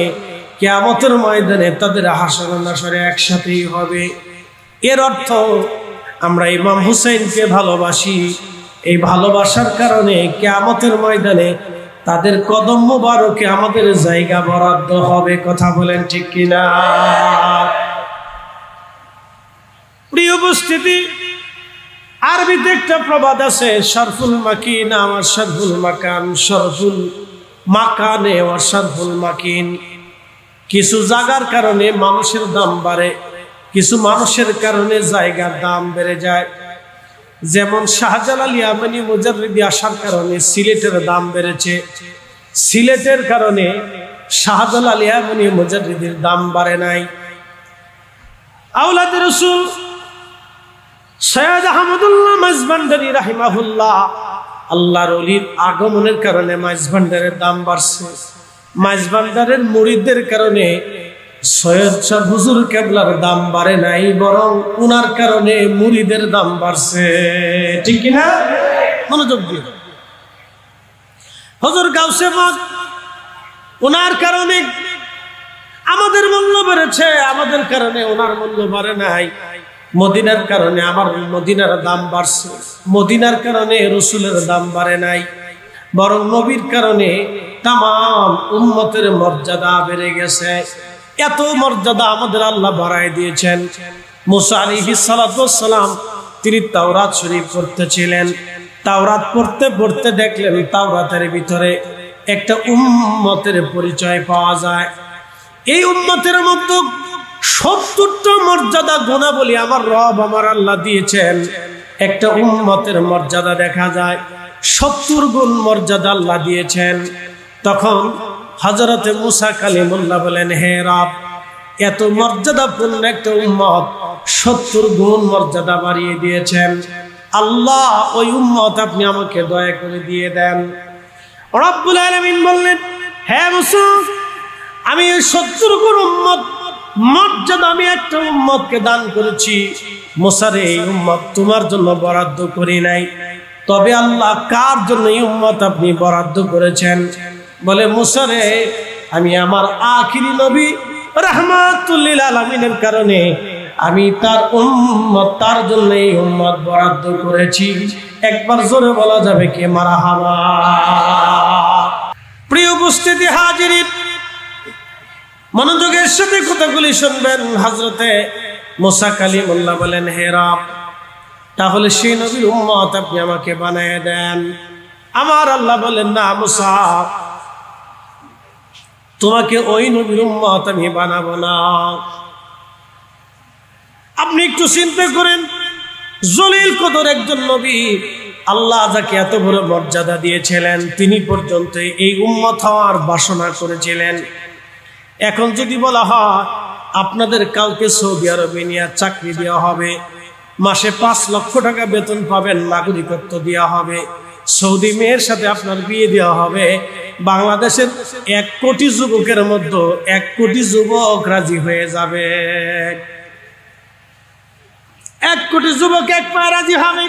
কিয়ামতের ময়দানে তাদের হাসর নাসরে একসাথেই হবে। এর অর্থ আমরা ইমাম হুসাইনকে ভালোবাসি, এই ভালোবাসার কারণে কিয়ামতের ময়দানে তাদের কদম মোবারকে আমাদের জায়গা বরাদ্দ হবে। কথা বলেন ঠিক কিনা? প্রিয় উপস্থিতি, আরবিতে একটা প্রবাদ আছে, শরফুল মাকিন আমার শরফুল মাকান, শরফুল মাকানে ও শরফুল মাকিন। কিছু জায়গার কারণে মানুষের দাম বাড়ে, কিছু মানুষের কারণে জায়গার দাম বেড়ে যায়। যেমন শাহজালাল ইয়ামানি মুজাররিদি আসার কারণে সিলেটের দাম বেড়েছে, সিলেটের কারণে শাহজালাল ইয়ামানি মুজাররিদির দাম বাড়ে নাই। আওলাদ রাসূল সৈয়দ আহমদুল্লাহ মাইজভান্ডারী রাহিমাহুল্লাহ, আল্লাহর ওলির আগমনের কারণে মাইজভান্ডারের দাম বাড়ছে। মাইজভান্ডারের মুরিদদের কারণে সৈয়দ শাহ হুজুর কেবলার দাম বাড়ে নাই, বরং উনার কারণে মুরিদের দাম বাড়ছে। ঠিক কিনা? মনোযোগ দিয়ে। হুজুর গাউসে পাক, উনার কারণে আমাদের মূল্য বেড়েছে, আমাদের কারণে ওনার মূল্য বাড়ে নাই। মদিনার কারণে আমার মদিনার দাম বাড়ছে, মদিনার কারণে রসুলের দাম বাড়ে নাই, বরং নবীর কারণে তামাম উম্মতের মর্যাদা বেড়ে গেছে। এত মর্যাদা আমাদের আল্লাহ বাড়ায় দিয়েছেন। মুসা আলাইহিস সালাতু ওয়াস সালাম তিনি তাওরাত শরীফ পড়তেছিলেন, তাওরাত পড়তে পড়তে দেখলেন তাওরাতের ভিতরে একটা উম্মতের পরিচয় পাওয়া যায়। এই উম্মতের মধ্যে 70টা মর্যাদা গুণাবলী আমার রব আমার আল্লাহ দিয়েছেন। একটা উম্মতের মর্যাদা দেখা যায় 70 গুণ মর্যাদা আল্লাহ দিয়েছেন। তখন হযরতে মুসা কালিমুল্লাহ বলেন, হে রব, এত মর্যাদাপূর্ণ একটা উম্মত 70 গুণ মর্যাদা বাড়িয়ে দিয়েছেন। আল্লাহ, ওই উম্মত আপনি আমাকে দয়া করে দিয়ে দেন। রব্বুল আলামিন বললেন, হে মুসা, আমি 70 গুণ উম্মত মর্যাদা আমি একটা উম্মতকে দান করেছি। মুসা রে, এই উম্মত তোমার জন্য বরাদ্দ করি নাই, তবে আল্লাহ কার জন্য এই উম্মত আপনি বরাদ্দ করেছেন? বলে, মুসা রে, আমি আমার আখিরি নবী রাহমাতুল লিল আলামিনের কারণে আমি তার উম্মত, তার জন্য এই উম্মত বরাদ্দ করেছি। একবার জোরে বলা যাবে কে মারহাবা। প্রিয় উপস্থিতি হাজিরিন, মনোযোগের সাথে কথাগুলি শুনবেন। হযরতে মুসা কালিমুল্লাহ বলেন, হে রব, তাহলে সেই নবীর উম্মত আপনি আমাকে বানিয়ে দেন। আমার আল্লাহ বলেন, না মুসা, তোমাকে ওই নবীর উম্মত আমি বানাবো না। আপনি একটু চিন্তা করেন, জলিল কদর একজন নবী, আল্লাহ যাকে এত বড় মর্যাদা দিয়েছিলেন, তিনি পর্যন্ত এই উম্মত হওয়ার বাসনা করেছিলেন। এখন যদি বলা হয় আপনাদের কাউকে সৌদি আরবে নিয়ে চাকরি দেওয়া হবে, মাসে 5 লক্ষ টাকা বেতন পাবেন, নাগরিকত্ব দেওয়া হবে, সৌদি মেয়ের সাথে আপনার বিয়ে দেওয়া হবে, বাংলাদেশের 1 কোটি যুবকের মধ্যে 1 কোটি যুবক রাজি হয়ে যাবে। 1 কোটি যুবক এক পায়ে রাজি হবে,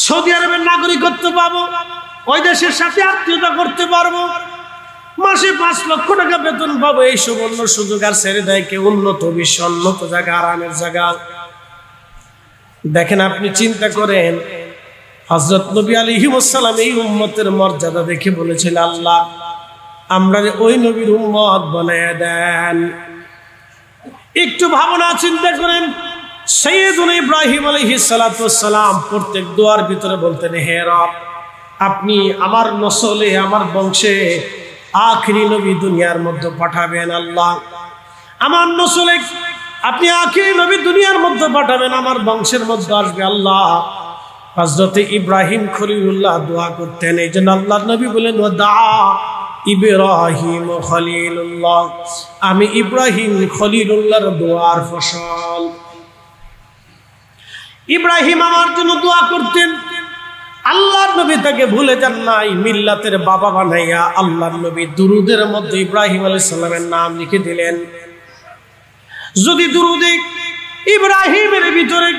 সৌদি আরবের নাগরিকত্ব পাবো, ওই দেশের সাথে আত্মীয়তা করতে পারবো, মাসে 5 লক্ষ টাকা বেতন পাবো। এই সুবর্ণ সুযোগ আর ছেড়ে দেয় কে উন্নত বিশ্ব, উন্নত জায়গা, আরামের জায়গা। দেখেন, আপনি চিন্তা করেন, হযরত নবী আলাইহিস সালাম এই উম্মতের মর্যাদা দেখে বলেছিল, আল্লাহ আমরা ওই নবীর উম্মত বানায় দেন। একটু ভাবনা চিন্তা করেন, সাইয়্যিদুনা ইব্রাহিম আলাইহিস সালাতু ওয়াস সালাম প্রত্যেক দোয়ার ভিতরে বলতেন, হে রব, আপনি আমার নসলে, আমার বংশে আখিরি নবী দুনিয়ার মধ্যে পাঠাবেন। আল্লাহ আমার নসলে আপনি আখিরি নবী দুনিয়ার মধ্যে পাঠাবেন, আমার বংশের মধ্যে আসবে। আল্লাহ হযরত ইব্রাহিম খলিলুল্লাহ দোয়া করতেন, এই জন্য আল্লাহর নবী বলেন, ওয়াদা ইব্রাহিম খলিলুল্লাহ, আমি ইব্রাহিম খলিলুল্লাহর দোয়ার ফসল। ইব্রাহিম আমার জন্য দোয়া করতেন, আল্লাহর নবী তাকে ভুলে যান নাই, মিল্লাতের বাবা বানাইয়া আল্লাহর নবী দুরুদের মধ্যে ইব্রাহিম আলাইহিস সালামের নাম লিখে দিলেন। যদি দুরুদে ইব্রাহিমের ভিতরে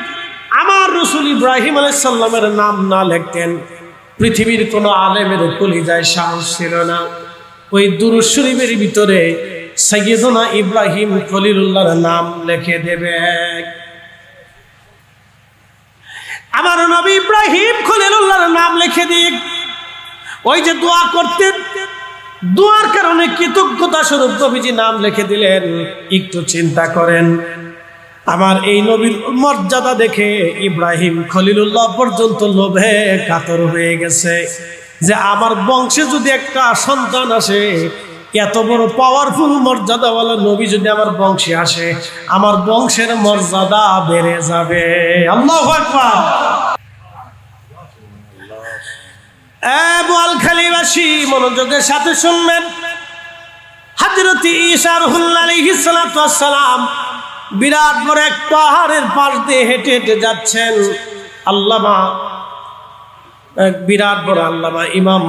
আমার রাসূল ইব্রাহিম আলাইহিস সালামের নাম না লিখতেন, পৃথিবীর কোনো আলেমের কলিজায় সাহস ছিল না ওই দুরূদ শরীফের ভিতরে সাইয়্যিদুনা ইব্রাহিম খলিলুল্লাহর নাম লিখে দেবে। আমার নবী ইব্রাহিম খলিলুল্লাহর নাম লিখে দিক, ওই যে দোয়া করতেন, দোয়ার কারণে কৃতজ্ঞতা স্বরূপ নবীজি নাম লিখে দিলেন। একটু চিন্তা করেন, আমার এই নবীর মর্যাদা দেখে ইব্রাহিম খলিলুল্লাহ পর্যন্ত লোভে কাতর হয়ে গেছে যে আমার বংশে যদি একটা সন্তান আসে, এত বড় পাওয়ারফুল মর্যাদাওয়ালা নবী যদি আমার বংশে আসে, আমার বংশের মর্যাদা বেড়ে যাবে। আল্লাহু আকবার। বোয়ালখালীবাসী মনোযোগের সাথে শুনবেন, হযরত ঈসা আলাইহিস সালাতু ওয়াস সালাম বিরাট বড় এক পাহাড়ের পাশ দিয়ে হেঁটে হেঁটে যাচ্ছেন। আল্লামা, বিরাট বড় আল্লামা ইমাম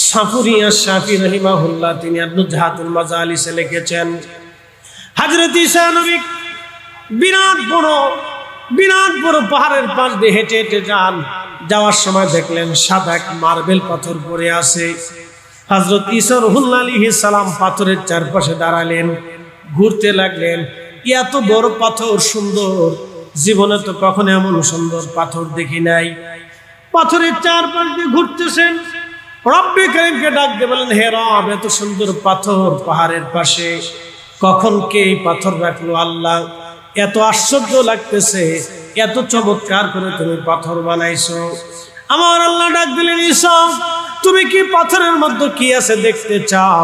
সাফুরিয়া শাফি রাহিমাহুল্লাহ, তিনি নুজহাতুল মাজালিসে লিখেছেন, হযরত ঈসা নবী বিরাট বড় পাহাড়ের পাশ দিয়ে হেঁটে হেঁটে যান। যাওয়ার সময় দেখলেন সাদা এক মার্বেল পাথর পড়ে আছে। হযরত ঈসা আলাইহিস সালাম পাথরের চারপাশে দাঁড়ালেন, ঘুরতে লাগলেন। এত বড় পাথর, সুন্দর, জীবনে তো কখনো এমন সুন্দর পাথর দেখি নাই। পাথরের চারপাশ দিয়ে ঘুরতেছেন, রব্বে কারীমকে ডাক দিয়ে বলেন, হে রব, এত সুন্দর পাথর পাহাড়ের পাশে কখন কে এই পাথর রাখলো? আল্লাহ, এত আশ্চর্য লাগতেছে, এত চমৎকার করে তুমি পাথর বানাইছো। আমার আল্লাহ ডাক দিলেন, ঈসা, তুমি কি পাথরের মধ্যে কি আছে দেখতে চাও?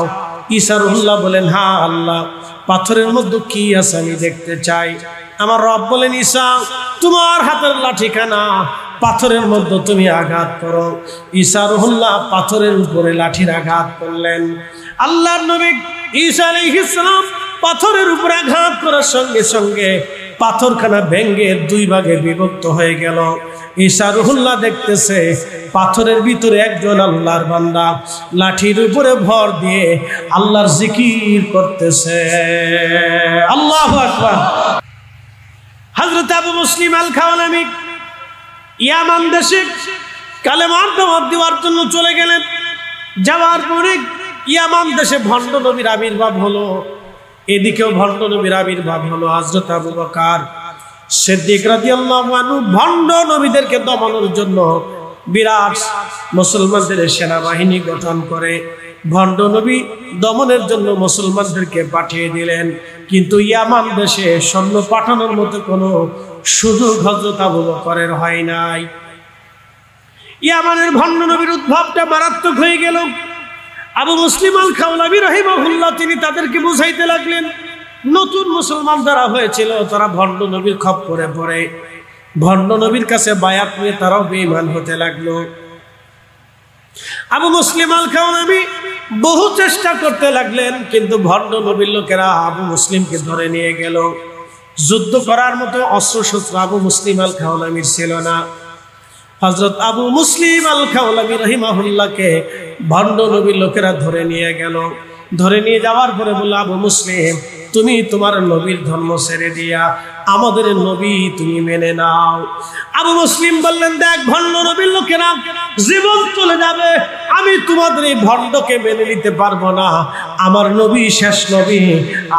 ঈসা রুহুল্লাহ বলেন, হ্যাঁ আল্লাহ, পাথরের মধ্যে কি আছে আমি দেখতে চাই। আমার রব বলেন, ঈসা, তোমার হাতের লাঠিখানা পাথরের মধ্যে তুমি আঘাত করো। ঈসা রুহুল্লাহ পাথরের উপরে লাঠির আঘাত করলেন। আল্লাহর নবী ঈসা আলাইহিস সালাম পাথরের উপরে আঘাত করার সঙ্গে সঙ্গে পাথরখানা ভেঙ্গে 2 ভাগে বিভক্ত হয়ে গেল। ঈসা রুহুল্লাহ দেখতেছে পাথরের ভিতরে একজন আল্লাহর বান্দা লাঠির উপরে ভর দিয়ে আল্লাহর জিকির করতেছে। আল্লাহু আকবার। হযরত আবু মুসলিম আল খাওয়ালামি ইয়ামান দেশে কালেমার দাওয়াত দেওয়ার জন্য চলে গেলেন। যাওয়ার পরে ইয়ামান দেশে ভণ্ড নবীর আবির্ভাব হলো, এদিকেও ভণ্ড নবীর আবির্ভাব হলো। হযরত আবু বকর সিদ্দিক রাদিয়াল্লাহু আনহু ভণ্ড নবীদেরকে দমনের জন্য বিরাট মুসলমানদের সেনাবাহিনী গঠন করে ভণ্ড নবী দমনের জন্য মুসলমানদেরকে পাঠিয়ে দিলেন। কিন্তু ইয়ামান দেশে সৈন্য পাঠানোর মতো কোনো সুযোগ হযরত আবু বকরের হয় নাই। ইয়ামানের ভণ্ড নবীর উদ্ভবটা মারাত্মক হয়ে গেল। আবু মুসলিম আল খাওলাবি রাহিমাহুল্লাহ তিনি তাদেরকে বুঝাইতে লাগলেন, নতুন মুসলমান যারা হয়েছিল তারা ভণ্ড নবীর খপ্পরে পড়ে ভণ্ড নবীর কাছে বায়াত নিয়ে তারাও বেঈমান হতে লাগলো। আবু মুসলিম আল খাওলাবি বহু চেষ্টা করতে লাগলেন, কিন্তু ভণ্ড নবীর লোকেরা আবু মুসলিমকে ধরে নিয়ে গেল। যুদ্ধ করার মতো অস্ত্রশস্ত্র আবু মুসলিম আল খাওলাবির ছিল না। হযরত আবু মুসলিম আল খাওলাবি রাহিমাহুল্লাহকে ভণ্ড নবীর লোকেরা ধরে নিয়ে গেল। ধরে নিয়ে যাওয়ার পরে বলল, আবু মুসলিম তুমি তোমার নবীর ধর্ম ছেড়ে দিয়া আমাদের নবী তুমি মেনে নাও। আবু মুসলিম বললেন, দেখ ভণ্ড নবীর লোকেরা জীবন চলে যাবে, আমি তোমাদের এই ভণ্ডকে মেনে নিতে পারবো না। আমার নবী শেষ নবী,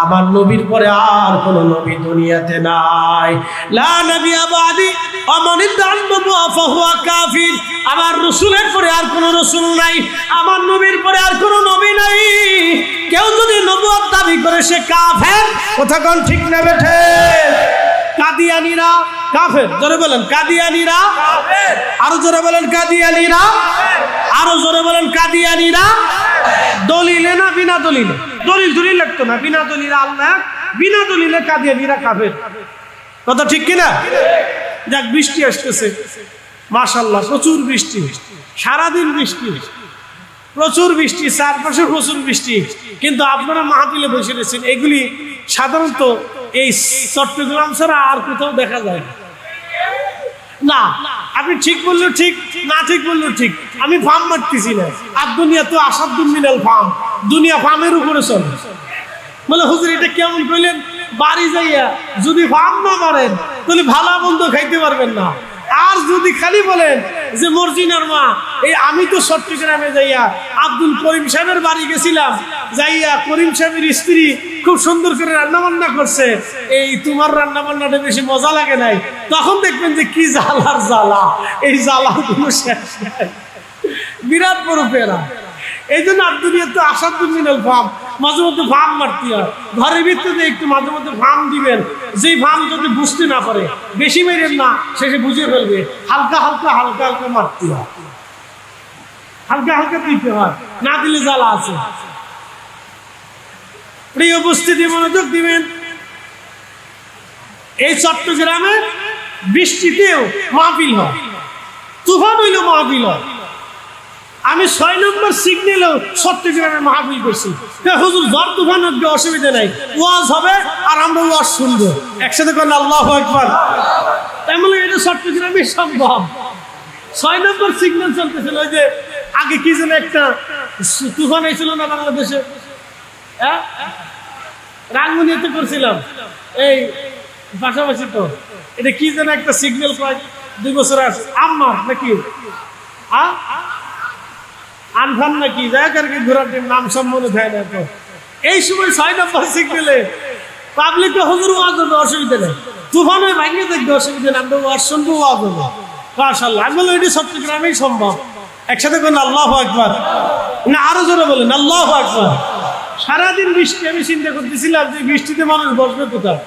আমার নবীর পরে আর কোন নবী দুনিয়াতে নাই। লা নবিয়্যা বাদি ওয়া মান ইত্তাবা ফাহুয়া কাফির। আমার রাসূলের পরে আর কোন রাসূল নাই, আমার নবীর পরে আর কোন নবী নাই। কেউ যদি নবুয়ত দাবি করে সে কাফের। কথা কোন ঠিক না বেঠে? কাদিয়ানীরা কাফের, জোরে বলেন কাদিয়ানীরা কাফের। আরো জোরে বলেন কাদিয়ানীরা কাফের। আরো জোরে বলেন কাদিয়ানীরা। দলিলে না বিনা দলিলে? দলিল লাগতো না, বিনা দলিলে আল্লাহ, বিনা দলিলে কাদিয়ানীরা কাফের। কথা ঠিক কিনা? যাক, বৃষ্টি আসতেছে মাশাআল্লাহ, প্রচুর বৃষ্টি, সারাদিন বৃষ্টি, প্রচুর বৃষ্টি, চারপাশে প্রচুর বৃষ্টি। কিন্তু আপনারা মাহফিলে বসে রয়েছেন, এগুলি সাধারণত এই চট্টগ্রাম ছাড়া আর কোথাও দেখা যায় না। আপনি ঠিক বললেও ঠিক, না ঠিক বললেও ঠিক। আমি ফার্ম মারতেছি না, আর দুনিয়া তো আসাদুল মিনাল ফার্ম, দুনিয়া ফার্মের উপরে চলে। বলে হুজুর এটা কেমন কইলেন? বাড়ি যাইয়া যদি ফার্ম না মারেন তাহলে ভালো মন্দ খাইতে পারবেন না। আর যদি খালি বলেন যে মর্জিনার মা, এই আমি তো চট্টগ্রামে যাইয়া আব্দুল করিম সাহেবের বাড়ি গেছিলাম, যাইয়া করিম সাহেবের স্ত্রী খুব সুন্দর করে রান্না বান্না করছে, এই তোমার রান্না বান্নাটা বেশি মজা লাগে নাই, তখন দেখবেন যে কি জ্বালার জ্বালা, এই জ্বালার কোনো শেষ নাই, বিরাট বড় পেরা। এই জন্য দুনিয়া তো আসাদুল মিনাল ফার্ম, মাঝে মধ্যে ফার্ম মারতে হয়। ঘরের ভিতরে একটু মাঝে মধ্যে ফার্ম দিবেন, যেই ফার্ম যদি বুঝতে না পারে বেশি মেরেন না, শেষে বুঝে ফেলবে। হালকা হালকা হালকা হালকা মারতে হয়, হালকা হালকা দিতে হয়, না দিলে জ্বালা আছে। প্রিয় উপস্থিতি, মনোযোগ দিবেন। এই চট্টগ্রামে বৃষ্টিতেও মাহফিল হয়, তুফান হইলেও মাহফিল হয়। আমি 6 নম্বর সিগন্যালেও চট্টগ্রামে মাহফিল করছি। হুজুর ঝড় তুফান হবে, অসুবিধা নাই, ওয়াজ হবে আর আমরা ওয়াজ শুনবো একসাথে করেন আল্লাহু আকবার। এমন এটা চট্টগ্রামে সম্ভব। 6 নম্বর সিগন্যাল চলতেছিল। ওই যে আগে কি যেন একটা তুফান হয়েছিল না বাংলাদেশে, হ্যাঁ, রাঙ্গুনিয়াতে করছিলাম, এই পাশাপাশি তো এটা কি যেন একটা সিগন্যাল প্রায় 2 বছর আছে, আম্মা নাকি আনফান নাকি যাক আর কি, ঘোরাটির নাম সম্বন্ধে দেয় না। তো এই সময় 6 নম্বর সিগন্যালে পাবলিকে হুজুর ওয়াজ হবে, অসুবিধা নেই, তুফান হয়ে ভাঙিয়ে দেখবে, অসুবিধা নেই, আমরা ওয়াজ শুনবো, ওয়াজ হবে মাশাআল্লাহ। আমি বললাম এটি চট্টগ্রামেই সম্ভব। একসাথে বলেন আল্লাহু আকবার, না আরো জোরে বলেন আল্লাহু আকবার। সারাদিন বৃষ্টি, আমি চিন্তা করতেছিলাম যে বৃষ্টিতে মানুষ বসবে কোথায়।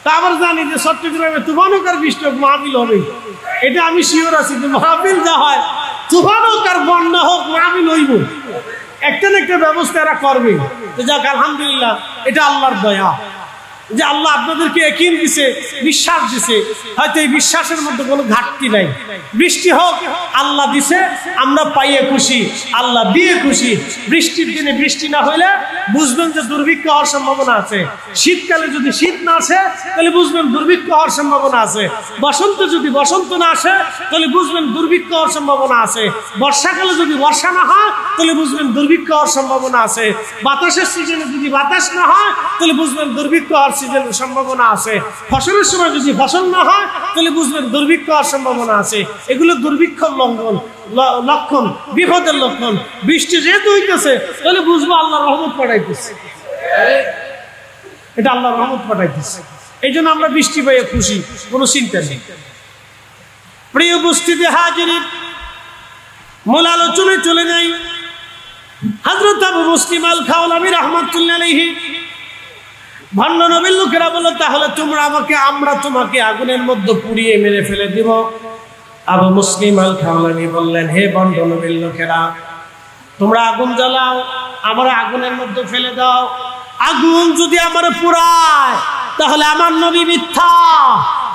তা আবার জানি যে চট্টগ্রামে তুফান হোক আর বৃষ্টি হোক মাহফিল হবে, এটা আমি শিওর আছি যে মাহফিল যা হয়, তুফান হোক আর বন্যা হোক মাহফিল হইব, একটা না একটা ব্যবস্থা এরা করবে। যাক আলহামদুলিল্লাহ, এটা আল্লাহর দয়া যে আল্লাহ আপনাদেরকে ইয়াকিন দিছে, বিশ্বাস দিছে। হয়তো এই বিশ্বাসের মধ্যে কোনো ঘাটতি নাই। বৃষ্টি হোক, আল্লাহ দিছে, আমরা পাইয়ে খুশি, আল্লাহ দিয়ে খুশি। বৃষ্টির দিনে বৃষ্টি না হইলে বুঝবেন যে দুর্ভিক্ষ হওয়ার সম্ভাবনা আছে। শীতকালে যদি শীত না আসে তাহলে বুঝবেন দুর্ভিক্ষ হওয়ার সম্ভাবনা আছে। বসন্ত যদি বসন্ত না আসে তাহলে বুঝবেন দুর্ভিক্ষ হওয়ার সম্ভাবনা আছে। বর্ষাকালে যদি বর্ষা না হয় তাহলে বুঝবেন দুর্ভিক্ষ হওয়ার সম্ভাবনা আছে। বাতাসের সিজনে যদি বাতাস না হয় তাহলে বুঝবেন দুর্ভিক্ষ হওয়ার অক্সিজেনের সম্ভাবনা আছে। ফসলের সময় যদি ফসল না হয় তাহলে বুঝবেন দুর্ভিক্ষ হওয়ার সম্ভাবনা আছে। এগুলো দুর্ভিক্ষর লক্ষণ, বিপদের লক্ষণ। বৃষ্টি যেহেতু হইতেছে তাহলে বুঝবো আল্লাহর রহমত পাঠাইতেছে, এটা আল্লাহর রহমত পাঠাইতেছে। এই জন্য আমরা বৃষ্টি পেয়ে খুশি, কোনো চিন্তা নেই। প্রিয় উপস্থিতি হাজিরিন, মূল আলোচনায় চলে যাই। হযরত আবু মুসলিম আল খাওলামি রাহমাতুল্লাহ আলাইহি, ভণ্ড নবীর লোকেরা বলল, তাহলে আমরা তোমাকে আগুনের মধ্যে পুড়িয়ে মেরে ফেলে দিব। আবু মুসলিম আল খাওলামি বললেন, হে ভণ্ড নবীর লোকেরা, তোমরা আগুন জ্বালাও, আমরা আগুনের মধ্যে ফেলে দাও। আগুন যদি আমার পুরায় তাহলে আমার নবী মিথ্যা,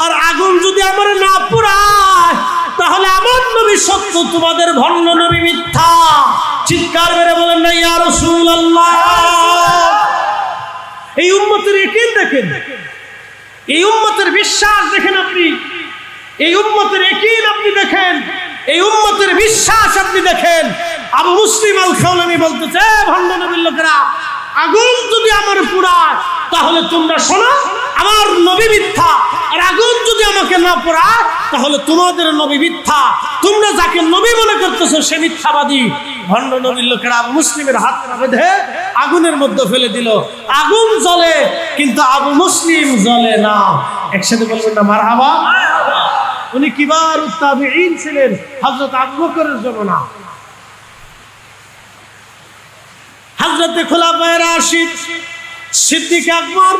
আর আগুন যদি আমার না পুরায় তাহলে আমার নবী সত্য, তোমাদের ভণ্ড নবী মিথ্যা। চিৎকার মেরে বলেন না ইয়া রাসূলুল্লাহ। এই উম্মতের ইয়াকিন দেখেন, এই উম্মতের বিশ্বাস দেখেন আপনি, এই উম্মতের ইয়াকিন আপনি দেখেন, এই উম্মতের বিশ্বাস আপনি দেখেন। আবু মুসলিম আল খাওলামি বলতেছে, ভণ্ড নবীর লোকেরা, আগুন যদি আমার পুরায় তাহলে তোমরা শোনো, আমার নবী মিথ্যা, আর আগুন যদি আমাকে না পোড়ায় তাহলে তোমাদের নবী মিথ্যা। তোমরা যাকে নবী মনে করতেছো সে মিথ্যাবাদী। ভণ্ড নবীর লোকেরা আবু মুসলিমের হাত বেঁধে আগুনের মধ্যে ফেলে দিল। আগুন জ্বলে কিন্তু আবু মুসলিম জ্বলে না। একসাথে বলবেন না মারহাবা। উনি কিবার তাবিঈন ছিলেন, হযরত আবু বকরের জমানা। হযরত খুলাফায়ে রাশিদ, সিদ্দিক আকবর,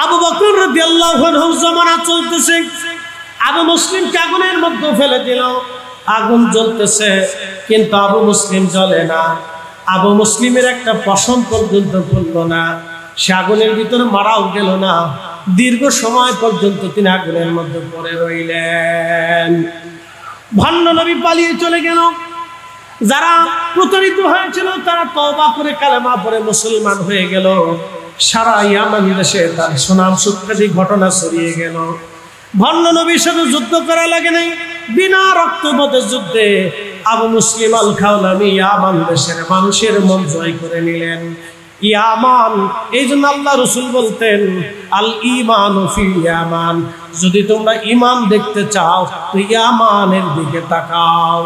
আবু বকর রাদিয়াল্লাহু আনহু জামানা চলতেছে। আবু মুসলিমকে আগুনের মধ্যে ফেলে দিল। আগুন জ্বলতেছে কিন্তু আবু মুসলিম জ্বলে না। আবু মুসলিমের একটা পশম পর্যন্ত পড়লো না, সে আগুনের ভিতরে মারাও গেল না। দীর্ঘ সময় পর্যন্ত তিনি আগুনের মধ্যে পড়ে রইলেন। ভণ্ড নবী পালিয়ে চলে গেল। যারা প্রতারিত হয়েছিল তারা তওবা করে কালেমা পড়ে মুসলমান হয়ে গেল। সারা ইয়ামান দেশে তার সুনাম সুখ্যাতি ঘটনা ছড়িয়ে গেল। ভণ্ড নবীর সাথে যুদ্ধ করা লাগে নাই, বিনা রক্তপাতের যুদ্ধে আবু মুসলিম আল খাওলামি ইয়ামান দেশের মানুষের মন জয় করে নিলেন। ইয়ামান, এই জন্য আল্লাহ রাসূল বলতেন, আল ঈমানু ফিল ইয়ামান, যদি তোমরা ঈমান দেখতে চাও তো ইয়ামানের দিকে তাকাও।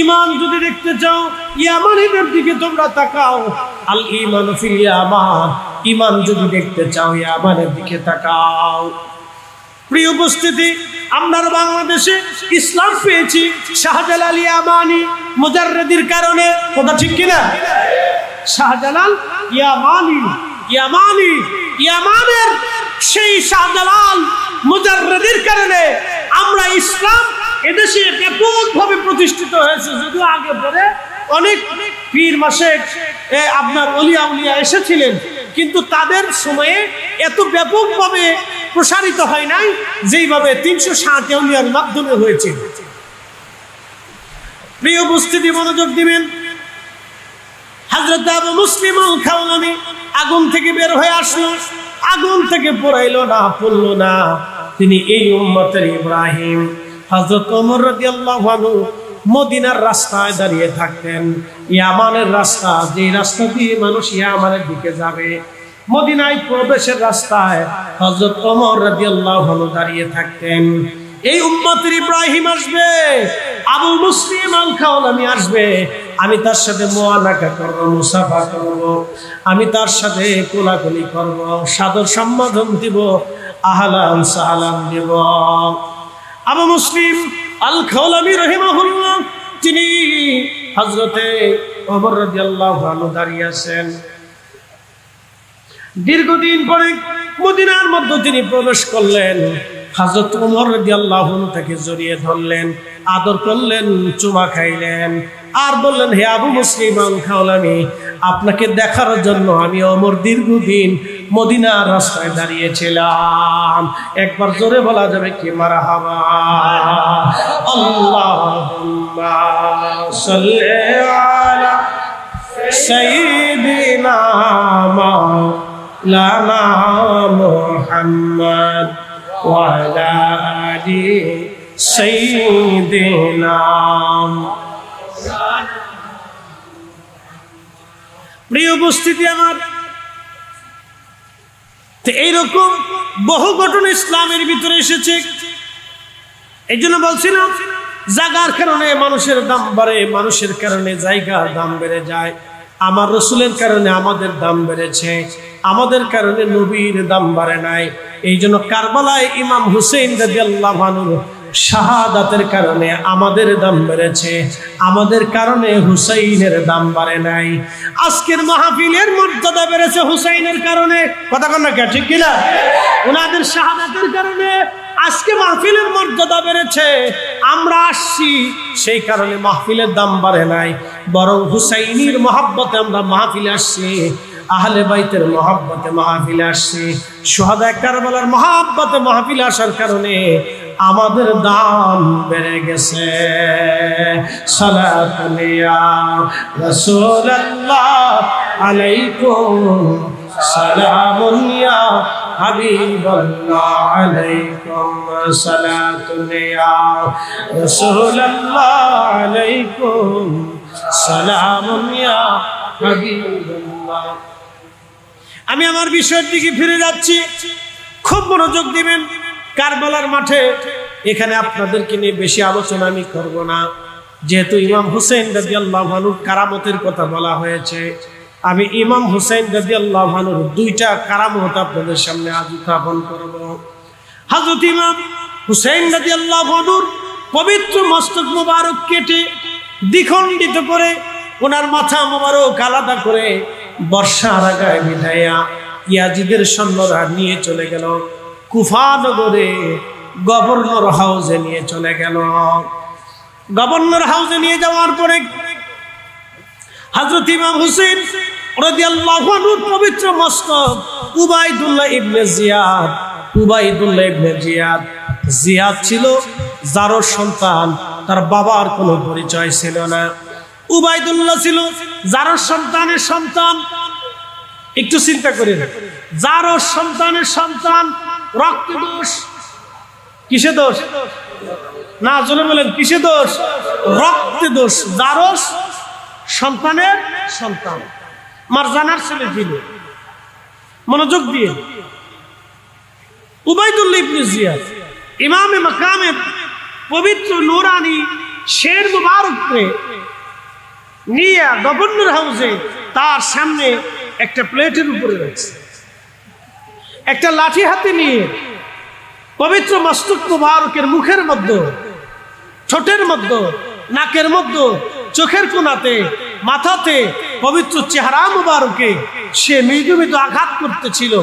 ঈমান যদি দেখতে চাও ইয়ামানের দিকে তোমরা তাকাও। আল ঈমানু ফিল ইয়ামান, ঈমান যদি দেখতে চাও ইয়ামানের দিকে তাকাও। প্রিয় উপস্থিতি, আমরা বাংলাদেশে ইসলাম পেয়েছি শাহজালাল ইয়ামানি মুজাররিদের কারণে। কথা ঠিক কিনা? শাহজালাল ইয়ামানি, ইয়ামানি, ইয়ামানের সেই শাহজালাল মুজাররিদের কারণে আমরা ইসলাম এদেশে ব্যাপকভাবে প্রতিষ্ঠিত হয়েছে। যদিও আগে পরে অনেক পীর মাশেখ আপনার ওলিয়া উলিয়া এসেছিলেন, কিন্তু তাদের সময়ে এত ব্যাপকভাবে প্রসারিত হয় নাই যেইভাবে 360 আউলিয়ার মাধ্যমে হয়েছে। প্রিয় উপস্থিতি, মনোযোগ দিবেন। হযরত আবু মুসলিম আল খাওলামি আগুন থেকে বের হয়ে আসলো। আগুন থেকে পড়াইলো না, পড়লো না। তিনি এই উম্মতের ইব্রাহিম। হযরত ওমর রাদিয়াল্লাহু আনহু মদিনার রাস্তায় দাঁড়িয়ে থাকতেন। ইয়ামানের রাস্তা, যে রাস্তা দিয়ে মানুষ ইয়ামানের দিকে যাবে, মদিনায় প্রবেশের রাস্তায় হযরত ওমর রাদিয়াল্লাহু আনহু দাঁড়িয়ে থাকতেন। এই উম্মতের ইব্রাহিম আসবে, আবু মুসলিম আল খাওলামি আসবে, আমি তার সাথে মুআনাকা করব, মুসাফা করব, আমি তার সাথে কোলাকুলি করব, সাদর সম্বোধন দিব, আহলান সাহলান দিব। আবু মুসলিম আল খাওলামি রাহিমাহুল্লাহ, তিনি হযরতে ওমর রাদিয়াল্লাহু আনহু দাঁড়িয়ে আছেন। দীর্ঘদিন পরে মদিনার মধ্যে তিনি প্রবেশ করলেন। হযরত ওমর রাদিয়াল্লাহু আনহু তাকে জড়িয়ে ধরলেন, আদর করলেন, চুমা খাইলেন, আর বললেন, হে আবু মুসলিম আল খাওলামি, আপনাকে দেখার জন্য আমি ওমর দীর্ঘদিন মদিনার রাস্তায় দাঁড়িয়েছিলাম। একবার জোরে বলা যাবে কি মারহাবা? আল্লাহুম্মা সাল্লি আলা সাইয়্যিদিনা মাওলানা মুহাম্মদ ওয়া আলা আলি সাইয়্যিদিনা। প্রিয় উপস্থিতি আমার, তো এইরকম বহু ঘটনা ইসলামের ভিতরে এসেছে। এই জন্য বলছিলাম, জায়গার কারণে মানুষের দাম বাড়ে, মানুষের কারণে জায়গার দাম বেড়ে যায়। আমার রসুলের কারণে আমাদের দাম বেড়েছে, আমাদের কারণে নবীর দাম বাড়ে নাই। এই জন্য কারবালায় ইমাম হুসেইন রাদিয়াল্লাহু আনহু শাহাদাতের কারণে আমাদের দাম বেড়েছে, আমাদের কারণে হুসাইনের দাম বাড়ে নাই। আজকের মাহফিলের মর্যাদা বেড়েছে হুসাইনের কারণে, কথা কন না ঠিক কিনা? ওনাদের শাহাদাতের কারণে আজকে মাহফিলের মর্যাদা বেড়েছে। আমরা আসছি সেই কারণে মাহফিলের দাম বাড়ে নাই, বরং হুসাইনির মহব্বতে আমরা মাহফিলে আসছি, আহলে বাইতের মহব্বতে মাহফিলে আসছি, শুহাদায়ে কারবালার মহব্বতে মাহফিলে আসার কারণে আমাদের দাম বেড়ে গেছে। সালাতুন ইয়া রাসূলুল্লাহ আলাইকুম, সালামুন ইয়া হাবিবাল্লাহ আলাইকুম, সালাতুন ইয়া রাসূলুল্লাহ আলাইকুম, সালামুন ইয়া হাবিবাল্লাহ। আমি আমার বিষয়ের দিকে ফিরে যাচ্ছি, খুব মনোযোগ দিবেন। কারবালার মাঠে এখানে আপনাদেরকে নিয়ে বেশি আলোচনা আমি করব না, যেহেতু ইমাম হুসেইন রাদিয়াল্লাহু আনহুর কারামতের কথা বলা হয়েছে। আমি ইমাম হুসেইন রাদিয়াল্লাহু আনহুর দুইটা কারামত আপনাদের সামনে আজ উত্থাপন করব। হযরত ইমাম হুসেইন রাদিয়াল্লাহু আনহুর পবিত্র মস্তক মোবারক কেটে দ্বিখণ্ডিত করে ওনার মাথা মোবারক আলাদা করে বর্ষার আগায় বিধায়া ইয়াজিদের সৈন্যরা নিয়ে চলে গেল কুফা নগরে, গভর্নর হাউসে নিয়ে চলে গেল। গভর্নর হাউসে নিয়ে যাওয়ার পরে হযরত ইমাম হুসেইন রাদিয়াল্লাহু আনহুর পবিত্র মস্তক উবাইদুল্লাহ ইবনে জিয়াদ, উবাইদুল্লাহ ইবনে জিয়াদ, জিয়াদ ছিল যারর সন্তান, তার বাবার কোনো পরিচয় ছিল না। উবাইদুল্লাহ ছিল যারর সন্তানের সন্তান। একটু চিন্তা করেন, যারর সন্তানের সন্তান, রক্ত দোষ, কিসে দোষ? না জোরে বলেন, কিসে দোষ? রক্তে দোষ। যারস সন্তানের সন্তান, মারজানার ছেলে ছিল। মনোযোগ দিয়ে, উবাইদুল্লাহ ইবনে জিয়াদ ইমামে মাকামের পবিত্র নূরানি শের মুবারককে নিয়ে গভর্নর হাউসে তার সামনে একটা প্লেটের উপরে রয়েছে, একটা লাঠি হাতে নিয়ে পবিত্র মস্তক মুবারকের মুখের মধ্যে, ঠোঁটের মধ্যে, নাকের মধ্যে, চোখের কোণাতে, মাথাতে, পবিত্র চেহারা মুবারকে সে মৃদু মৃদু আঘাত করতেছিল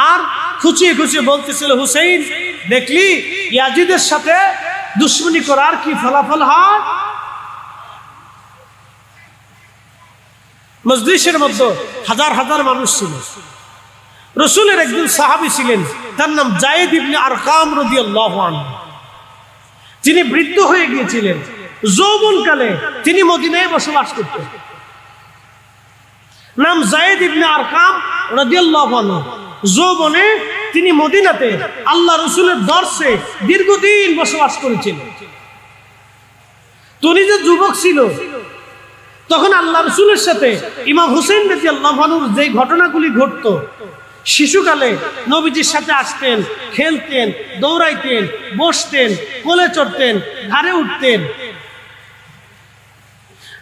আর খুঁচিয়ে খুঁচিয়ে বলতেছিল, হুসেইন দেখলি ইয়াজিদের সাথে দুশ্মনী করার কি ফলাফল হয়? মজলিসের মধ্যে হাজার হাজার মানুষ ছিল। রসুলের একজন সাহাবী ছিলেন, তার নাম যায়েদ ইবনে আরকাম রাদিয়াল্লাহু আনহু। তিনি বৃদ্ধ হয়ে গিয়েছিলেন, যৌবনকালে তিনি মদিনায় বসবাস করতেন। নাম যায়েদ ইবনে আরকাম রাদিয়াল্লাহু আনহু। যৌবনে তিনি মদিনাতে আল্লাহ রসুলের দরসে দীর্ঘদিন বসবাস করেছিলেন। তিনি যে যুবক ছিল, তখন আল্লাহ রসুলের সাথে ইমাম হুসেইন রাদিয়াল্লাহু আনহুর যে ঘটনাগুলি ঘটতো, শিশুকালে নবীজির সাথে আসতেন, খেলতেন, দৌড়াইতেন, বসতেন, কোলে চড়তেন, ঘাড়ে উঠতেন,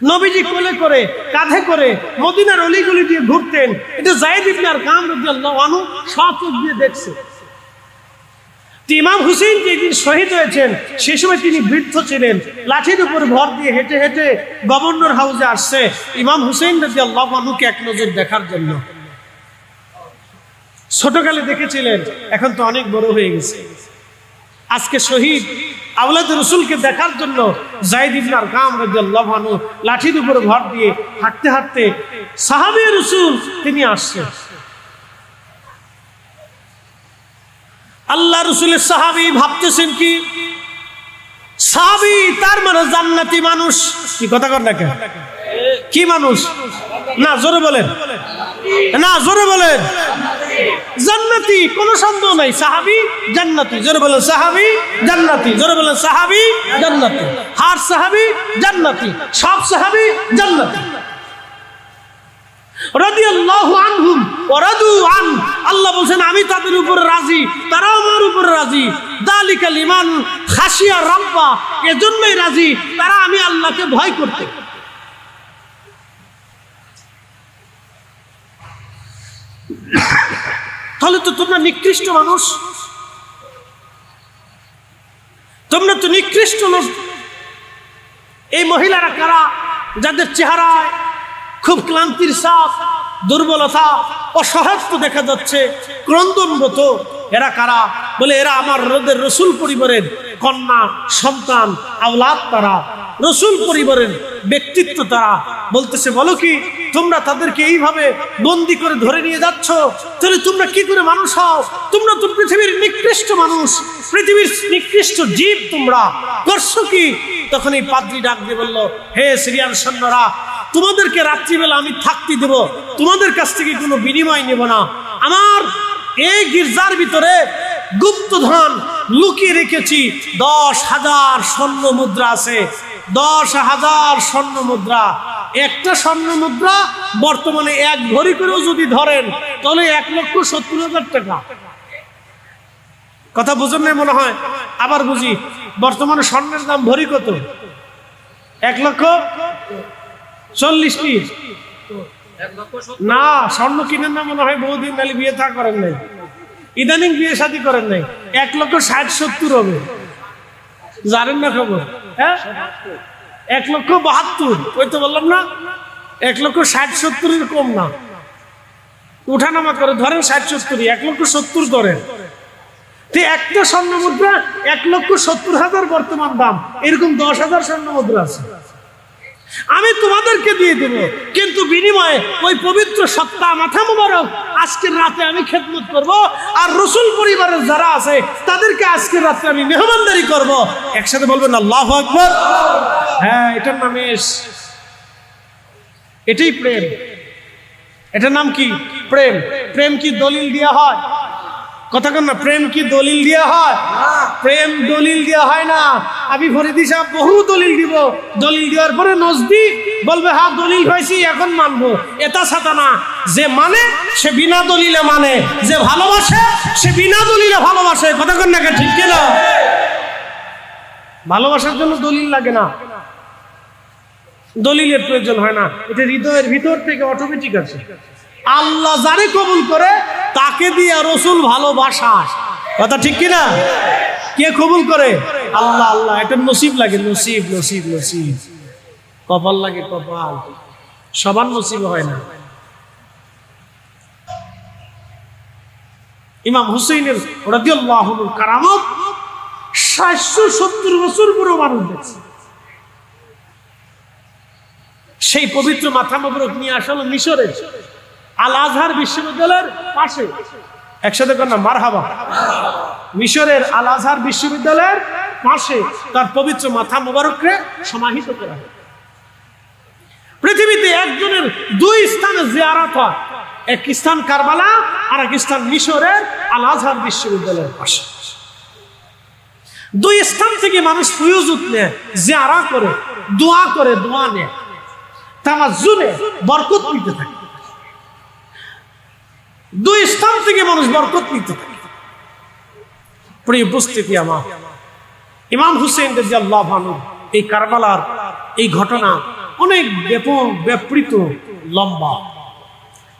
নবীজি কোলে করে, কাঁধে করে মদিনার অলিগলি দিয়ে ঘুরতেন। এটা যায়েদ ইবনে আরকাম রাদিয়াল্লাহু আনহু সচক্ষে দিয়ে দেখছে। ইমাম হুসেইন যেদিন শহীদ হয়েছেন সেই সময় তিনি বৃদ্ধ ছিলেন, লাঠির উপর ভর দিয়ে হেঁটে হেঁটে গভর্নর হাউসে আসছে ইমাম হুসেইন রাদিয়াল্লাহু আনহুকে এক নজর দেখার জন্য। ছোটকালে দেখেছিলেন, এখন তো অনেক বড় হয়ে গেছে। আজকে শহীদ আওলাদ রসুলকে দেখার জন্য যায়েদ ইবনে আরকাম রাদিয়াল্লাহু আনহু লাঠির উপর ভর দিয়ে হাঁটতে হাঁটতে সাহাবী রসুল তিনি আসছেন। আল্লাহ রসুলের সাহাবী ভাবতেছেন কি, সাহাবী তার মানে জান্নাতি মানুষ। কি কথা কর না কেন? কি মানুষ? না জোরে বলেন, না জোরে বলেন, জান্নাতি, কোনো সন্দেহ নাই। সাহাবী জান্নাতি, জোরে বলেন সাহাবী জান্নাতি, জোরে বলেন সাহাবী জান্নাতি। হার সাহাবী জান্নাতি, সব সাহাবী জান্নাতি রাদিয়াল্লাহু আনহুম। ওয়ারাদু আন, আল্লাহ বলেন আমি তাদের উপরে রাজি, তারাও আমার উপরে রাজি। যালিকা লিমান খাশিয়া রাব্বা, এজন্যই রাজি তারা আমি আল্লাহকে ভয় করতে। তাহলে তো তোমরা নিকৃষ্ট মানুষ, তোমরা তো নিকৃষ্ট লোক। এই মহিলারা কারা? যাদের চেহারায় খুব ক্লান্তির ছাপ, দুর্বলতা, অসহায়ত্ব দেখা যাচ্ছে, ক্রন্দনরত। এরা কারা? বলে এরা আমার রসুল পরিবারের কন্যা সন্তান আওলাদ, তারা রসুল পরিবারের ব্যক্তিত্ব তারা। বলতেছে বলো কি তোমরা তাদেরকে এইভাবে বন্দি করে ধরে নিয়ে যাচ্ছ, তাহলে তোমরা কি করে মানুষ হও? তোমরা তো পৃথিবীর নিকৃষ্ট মানুষ, পৃথিবীর নিকৃষ্ট জীব, তোমরা করছো কি? তখন এই পাদ্রী ডাক দিয়ে বলল, হে সিরিয়ান সৈন্যরা, তোমাদেরকে রাত্রিবেলা আমি থাকতে দেব, তোমাদের কাছ থেকে কোনো বিনিময় নেব না। আমার এই গির্জার ভিতরে গুপ্তধন লুকিয়ে রেখেছি, 10,000 স্বর্ণ মুদ্রা আছে। 10,000 স্বর্ণ মুদ্রা। একটা স্বর্ণ মুদ্রা বর্তমানে 1 ভরি করেও যদি ধরেন তাহলে 1,70,000 টাকা। কথা বুঝুন না মনে হয়? আবার বুঝি, বর্তমানে স্বর্ণের দাম ভরি কত? 1,40,000 না। স্বর্ণ কিনেন না মনে হয় বহুদিন, নাহলে বিয়ে থা করেন নাই, ইদানিং বিয়ে শাদী করেন নাই। 1,60,70 হবে, জানেন না খবর? হ্যাঁ, 1,72,000। ওই তো বললাম না, 1,60,70 কম না, উঠানামা করে ধরেন 60-70, 1,70,000 ধরেন। একটা স্বর্ণ মুদ্রা 1,70,000 বর্তমান দাম। এরকম 10,000 স্বর্ণ মুদ্রা আছে, আমি তোমাদেরকে দিয়ে দেব, কিন্তু বিনিময়ে ওই পবিত্র সত্তা মাথা মুবারক আজকের রাতে আমি খেদমত করব, আর রসুল পরিবারের যারা আছে তাদেরকে আজকের রাতে আমি মেহমানদারি করব। একসাথে বলবেন আল্লাহু আকবার। হ্যাঁ, এটার নাম এটাই প্রেম। এটার নাম কি? প্রেম। প্রেম কি দলিল দেওয়া হয়? কথা কন না, প্রেম কি দলিল দেওয়া হয়? প্রেম দলিল দেওয়া হয় না। আমি ফরিদি সাহেব বহু দলিল দিব, দলিল দেওয়ার পরে নজদিক বলবে হ্যাঁ দলিল হয়েছি এখন মানবো। এটা সাথে না, যে মানে সে বিনা দলিলে মানে, যে ভালোবাসে সে বিনা দলিলে ভালোবাসে। কথা কন না, ঠিক কিনা? ভালোবাসার জন্য দলিল লাগে না, দলিলের প্রয়োজন হয় না, এটা হৃদয়ের ভিতর থেকে অটোমেটিক আছে। আল্লাহ যারে কবুল করে তাকে দিয়ে রসুল ভালোবাসা। কথা ঠিক কিনা? কে কবুল করে? আল্লাহ। আল্লাহ। এটা নসিব লাগে, নসিব নসিব নসিব, কপাল লাগে, কপাল। সবার নসিব হয় না। ইমাম হুসাইনের রাদিয়াল্লাহু আনহু কারামত 770 বছর পুরো মানুষ দেখছে। সেই পবিত্র মাথা মোবারক নিয়ে আসলো মিশরের আল আজহার বিশ্ববিদ্যালয়ের পাশে। একসাথে কর না, মারহাবা। মিশরের আল আজহার বিশ্ববিদ্যালয়ের পাশে তার পবিত্র মাথা মোবারককে সমাহিত করা হয়। পৃথিবীতে একজনের 2 স্থানে জিয়ারত হয়, এক স্থান কারবালা আর এক স্থান মিশরের আল আজহার বিশ্ববিদ্যালয়ের পাশে। 2 স্থান থেকে মানুষ ফয়ুজত নেয়, জিয়ারা করে, দোয়া করে, দোয়া নেয়, তাওয়াজ্জুনে বরকত নিতে থাকে। 2 স্থান থেকে মানুষ বরকত নিতে থাকে। প্রিয় উপস্থিতি আমার, ইমাম হুসেইন রাদিয়াল্লাহু আনহু এই কারবালার এই ঘটনা অনেক ব্যাপৃত, লম্বা।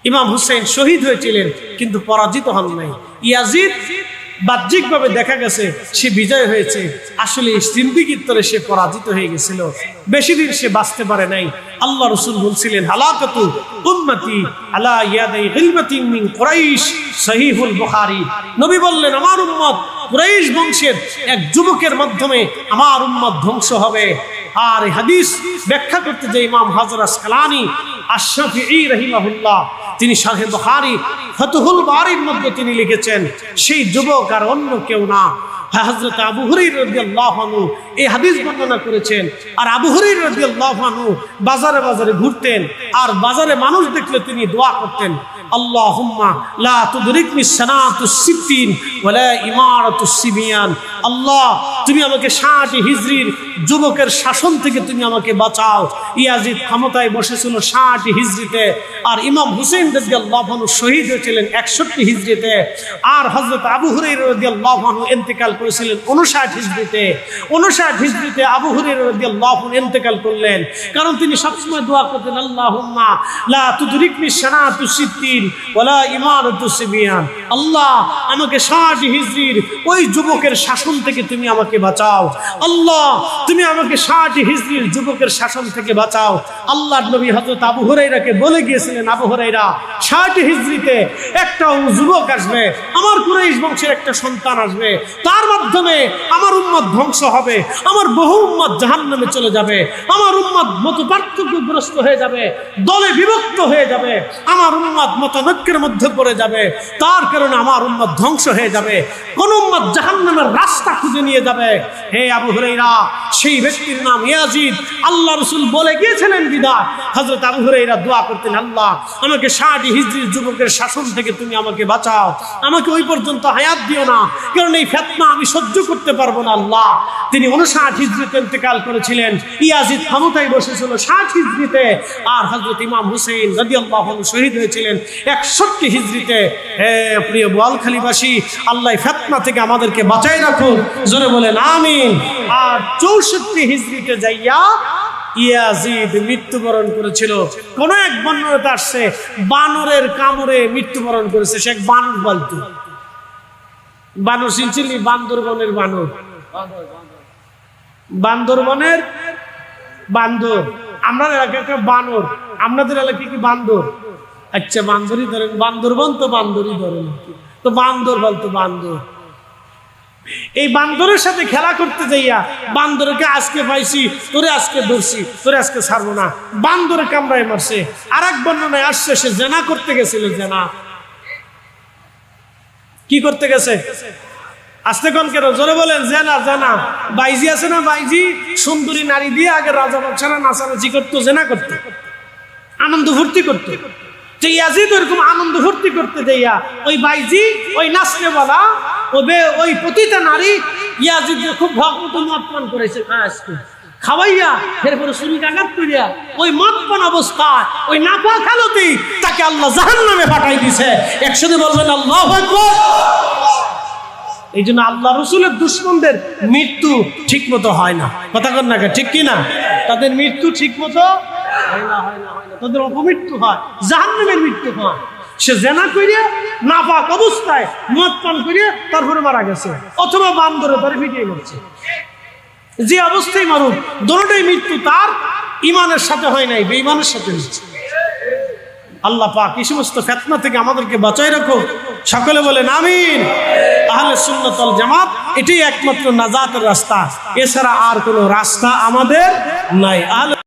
ইমাম হুসেইন শহীদ হয়েছিলেন কিন্তু পরাজিত হন নাই। ইয়াজিদ বাহ্যিকভাবে দেখা গেছে সে বিজয় হয়েছে, আসলে জিন্দেগীর তরে সে পরাজিত হয়ে গেছিল। বেশি দিন সে বাঁচতে পারে নাই। আল্লাহ রাসূল বলছিলেন, হালাকাতু উম্মতি আলা ইয়াদাই গিলবাতিন মিন কুরাইশ, সহিহুল বুখারী। নবী বললেন, আমার উম্মত কুরাইশ বংশের এক যুবকের মাধ্যমে আমার উম্মত ধ্বংস হবে। আর এই হাদিস ব্যাখ্যা করতে যে ইমাম হাজর আসকালানী আশ-শাফিঈ রাহিমাহুল্লাহ, তিনি শারহ বুখারী ফাতহুল বারীর মধ্যে তিনি লিখেছেন, সেই যুবক আর অন্য কেউ না, হযরত আবু হুরায়রা রাদিয়াল্লাহু আনহু এই হাদিস বর্ণনা করেছেন। আর আবু হুরায়রা রাদিয়াল্লাহু আনহু বাজারে বাজারে ঘুরতেন, আর বাজারে মানুষ দেখলে তিনি দোয়া করতেন, আল্লাহুম্মা লা তুদরিকনি সানাতুস সিত্তিন ওয়ালা ইমারাতুস সিবিয়ান, আল্লাহ তুমি আমাকে 60 হিজরির যুবকের শাসন থেকে তুমি আমাকে বাঁচাও। ইয়াজিদ ক্ষমতায় বসেছিল 60 হিজরিতে, আর ইমাম হুসেইন রাদিয়াল্লাহু আনহু শহীদ হয়েছিলেন 61 হিজরিতে, আর হযরত আবু হুরায়রা রাদিয়াল্লাহু আনহু ইন্তেকাল করেছিলেন 59 হিজরিতে। 59 হিজরিতে আবু হুরায়রা রাদিয়াল্লাহু আনহু ইন্তেকাল করলেন, কারণ তিনি সবসময় দোয়া করতেন, আল্লাহুম্মা লা তুদরিকনি শানাতু সিদ্দিন ওয়ালা ইমারাতু সিবিয়ান। আল্লাহ আমাকে 60 হিজরির ওই যুবকের শাসন থেকে তুমি আমাকে বাঁচাও। আল্লাহ তুমি আমাকে 60 হিজরির যুবকের শাসন থেকে বাঁচাও। আল্লাহর নবী হযরত আবু হুরায়রাকে বলে গিয়েছিলেন, আবু হুরায়রা 60 হিজরিতে একটা যুবক আসবে, আমার কুরাইশ বংশের একটা সন্তান আসবে, তার মাধ্যমে আমার উম্মত ধ্বংস হবে, আমার বহু উম্মত জাহান্নামে চলে যাবে, আমার উম্মত মতপার্থক্যগ্রস্ত হয়ে যাবে, দলে বিভক্ত হয়ে যাবে, আমার উম্মত মতানৈক্যের মধ্যে পড়ে যাবে, তার কারণে আমার উম্মত ধ্বংস হয়ে যাবে, কোন উম্মত জাহান্নামের রাস্তা খুঁজে নিয়ে যাবে। হে আবু হুরায়রা, সেই ব্যক্তির নাম ইয়াজিদ। আল্লাহ রাসূল বলে গিয়েছিলেন বিদায় হযরত আবু হুরায়রা দোয়া করতেন, আল্লাহ আমাকে 60 হিজরির যুবকের শাসন থেকে তুমি আমাকে বাঁচাও, আমাকে ওই পর্যন্ত হায়াত দিও না, কারণ এই ফিতনা আমি সহ্য করতে পারবো না। আল্লাহ তিনি 59 হিজরিতে ইন্তেকাল করেছিলেন, ইয়াজিদ ক্ষমতায় বসেছিল 60 হিজরিতে, আর হযরত ইমাম হুসাইন রাদিয়াল্লাহু আনহু শহীদ হয়েছিলেন 61 হিজরিতে। হে প্রিয় বোয়ালখালীবাসী, আল্লাহ ফিতনা থেকে আমাদেরকে বাঁচাই রাখুন, জোরে বলেন আমিন। আর 64 হিজরিতে যাইয়া ইয়াজিদ মৃত্যুবরণ করেছিল। কোন এক বর্ণনাতে আসছে বানরের কামড়ে মৃত্যুবরণ করেছে। সে এক বানর বলতো, বানর চিনছিলি? বান্দরবনের বানর, বান্দরবনের বান্দর। আমরা এলাকাকে বানর, আপনাদের এলাকায় কি বান্দর? আচ্ছা বান্দরই ধরেন, বান্দরবন তো বান্দরই ধরেন, তো বান্দর বলতো বান্দর। এই বান্দরের সাথে খেলা করতে যাইয়া বান্দরকে আজকে পাইছি, তোরে আজকে ধরছি, তোরে আজকে ছাড়বো না, বান্দরে কামড়ায় মারছে। আর এক বর্ণনায় আসছে সে জেনা করতে গেছিল। জেনা কি করতে গেছে? আসতে কোন কেন, জোরে বলেন। জেনা, জেনা। বাইজি আছে না, বাইজি সুন্দরী নারী দিয়ে আগে রাজা বাদশারা নাচানাচি করতো, জেনা করতো, আনন্দ ফুর্তি করতো। যে ইয়াজিদ এরকম আনন্দ ফুর্তি করতে যাইয়া ওই বাইজি, ওই নাচনে বলা ওই পতিতা নারী ইয়াজিদ খুব ভক্ত মদ পান করেছে, খাওয়াইয়া এরপরে শরীর আঘাত করিয়া ওই মদ পান অবস্থায় ওই নাপাক হালতেই তাকে আল্লাহ জাহান্নামে পাঠাই দিছে। একসাথে বলবেন আল্লাহু আকবার। এই জন্য আল্লাহ রসুলের দুশ্মনদের মৃত্যু ঠিক মতো হয় না, কথা কন না, ঠিক কিনা? তাদের মৃত্যু ঠিক মতো হয় না, তাদের অপমৃত্যু হয়, জাহান্নামের মৃত্যু হয়। সে জেনা করিয়া নাপাক অবস্থায় মদ পান করিয়া তারপরে মারা গেছে, অথবা বান্দরে তার পিটিয়ে মারছে। যে অবস্থায় মারুক, দুটোটাই মৃত্যু তার ইমানের সাথে হয় নাই, বেঈমানের সাথে হয়েছে। আল্লাহ পাক এই সমস্ত ফিতনা থেকে আমাদেরকে বাঁচাই রাখো, সকলে বলেন আমিন। আহলে সুন্নাত ওয়াল জামাত এটাই একমাত্র নাজাতের রাস্তা, এছাড়া আর কোনো রাস্তা আমাদের নাই।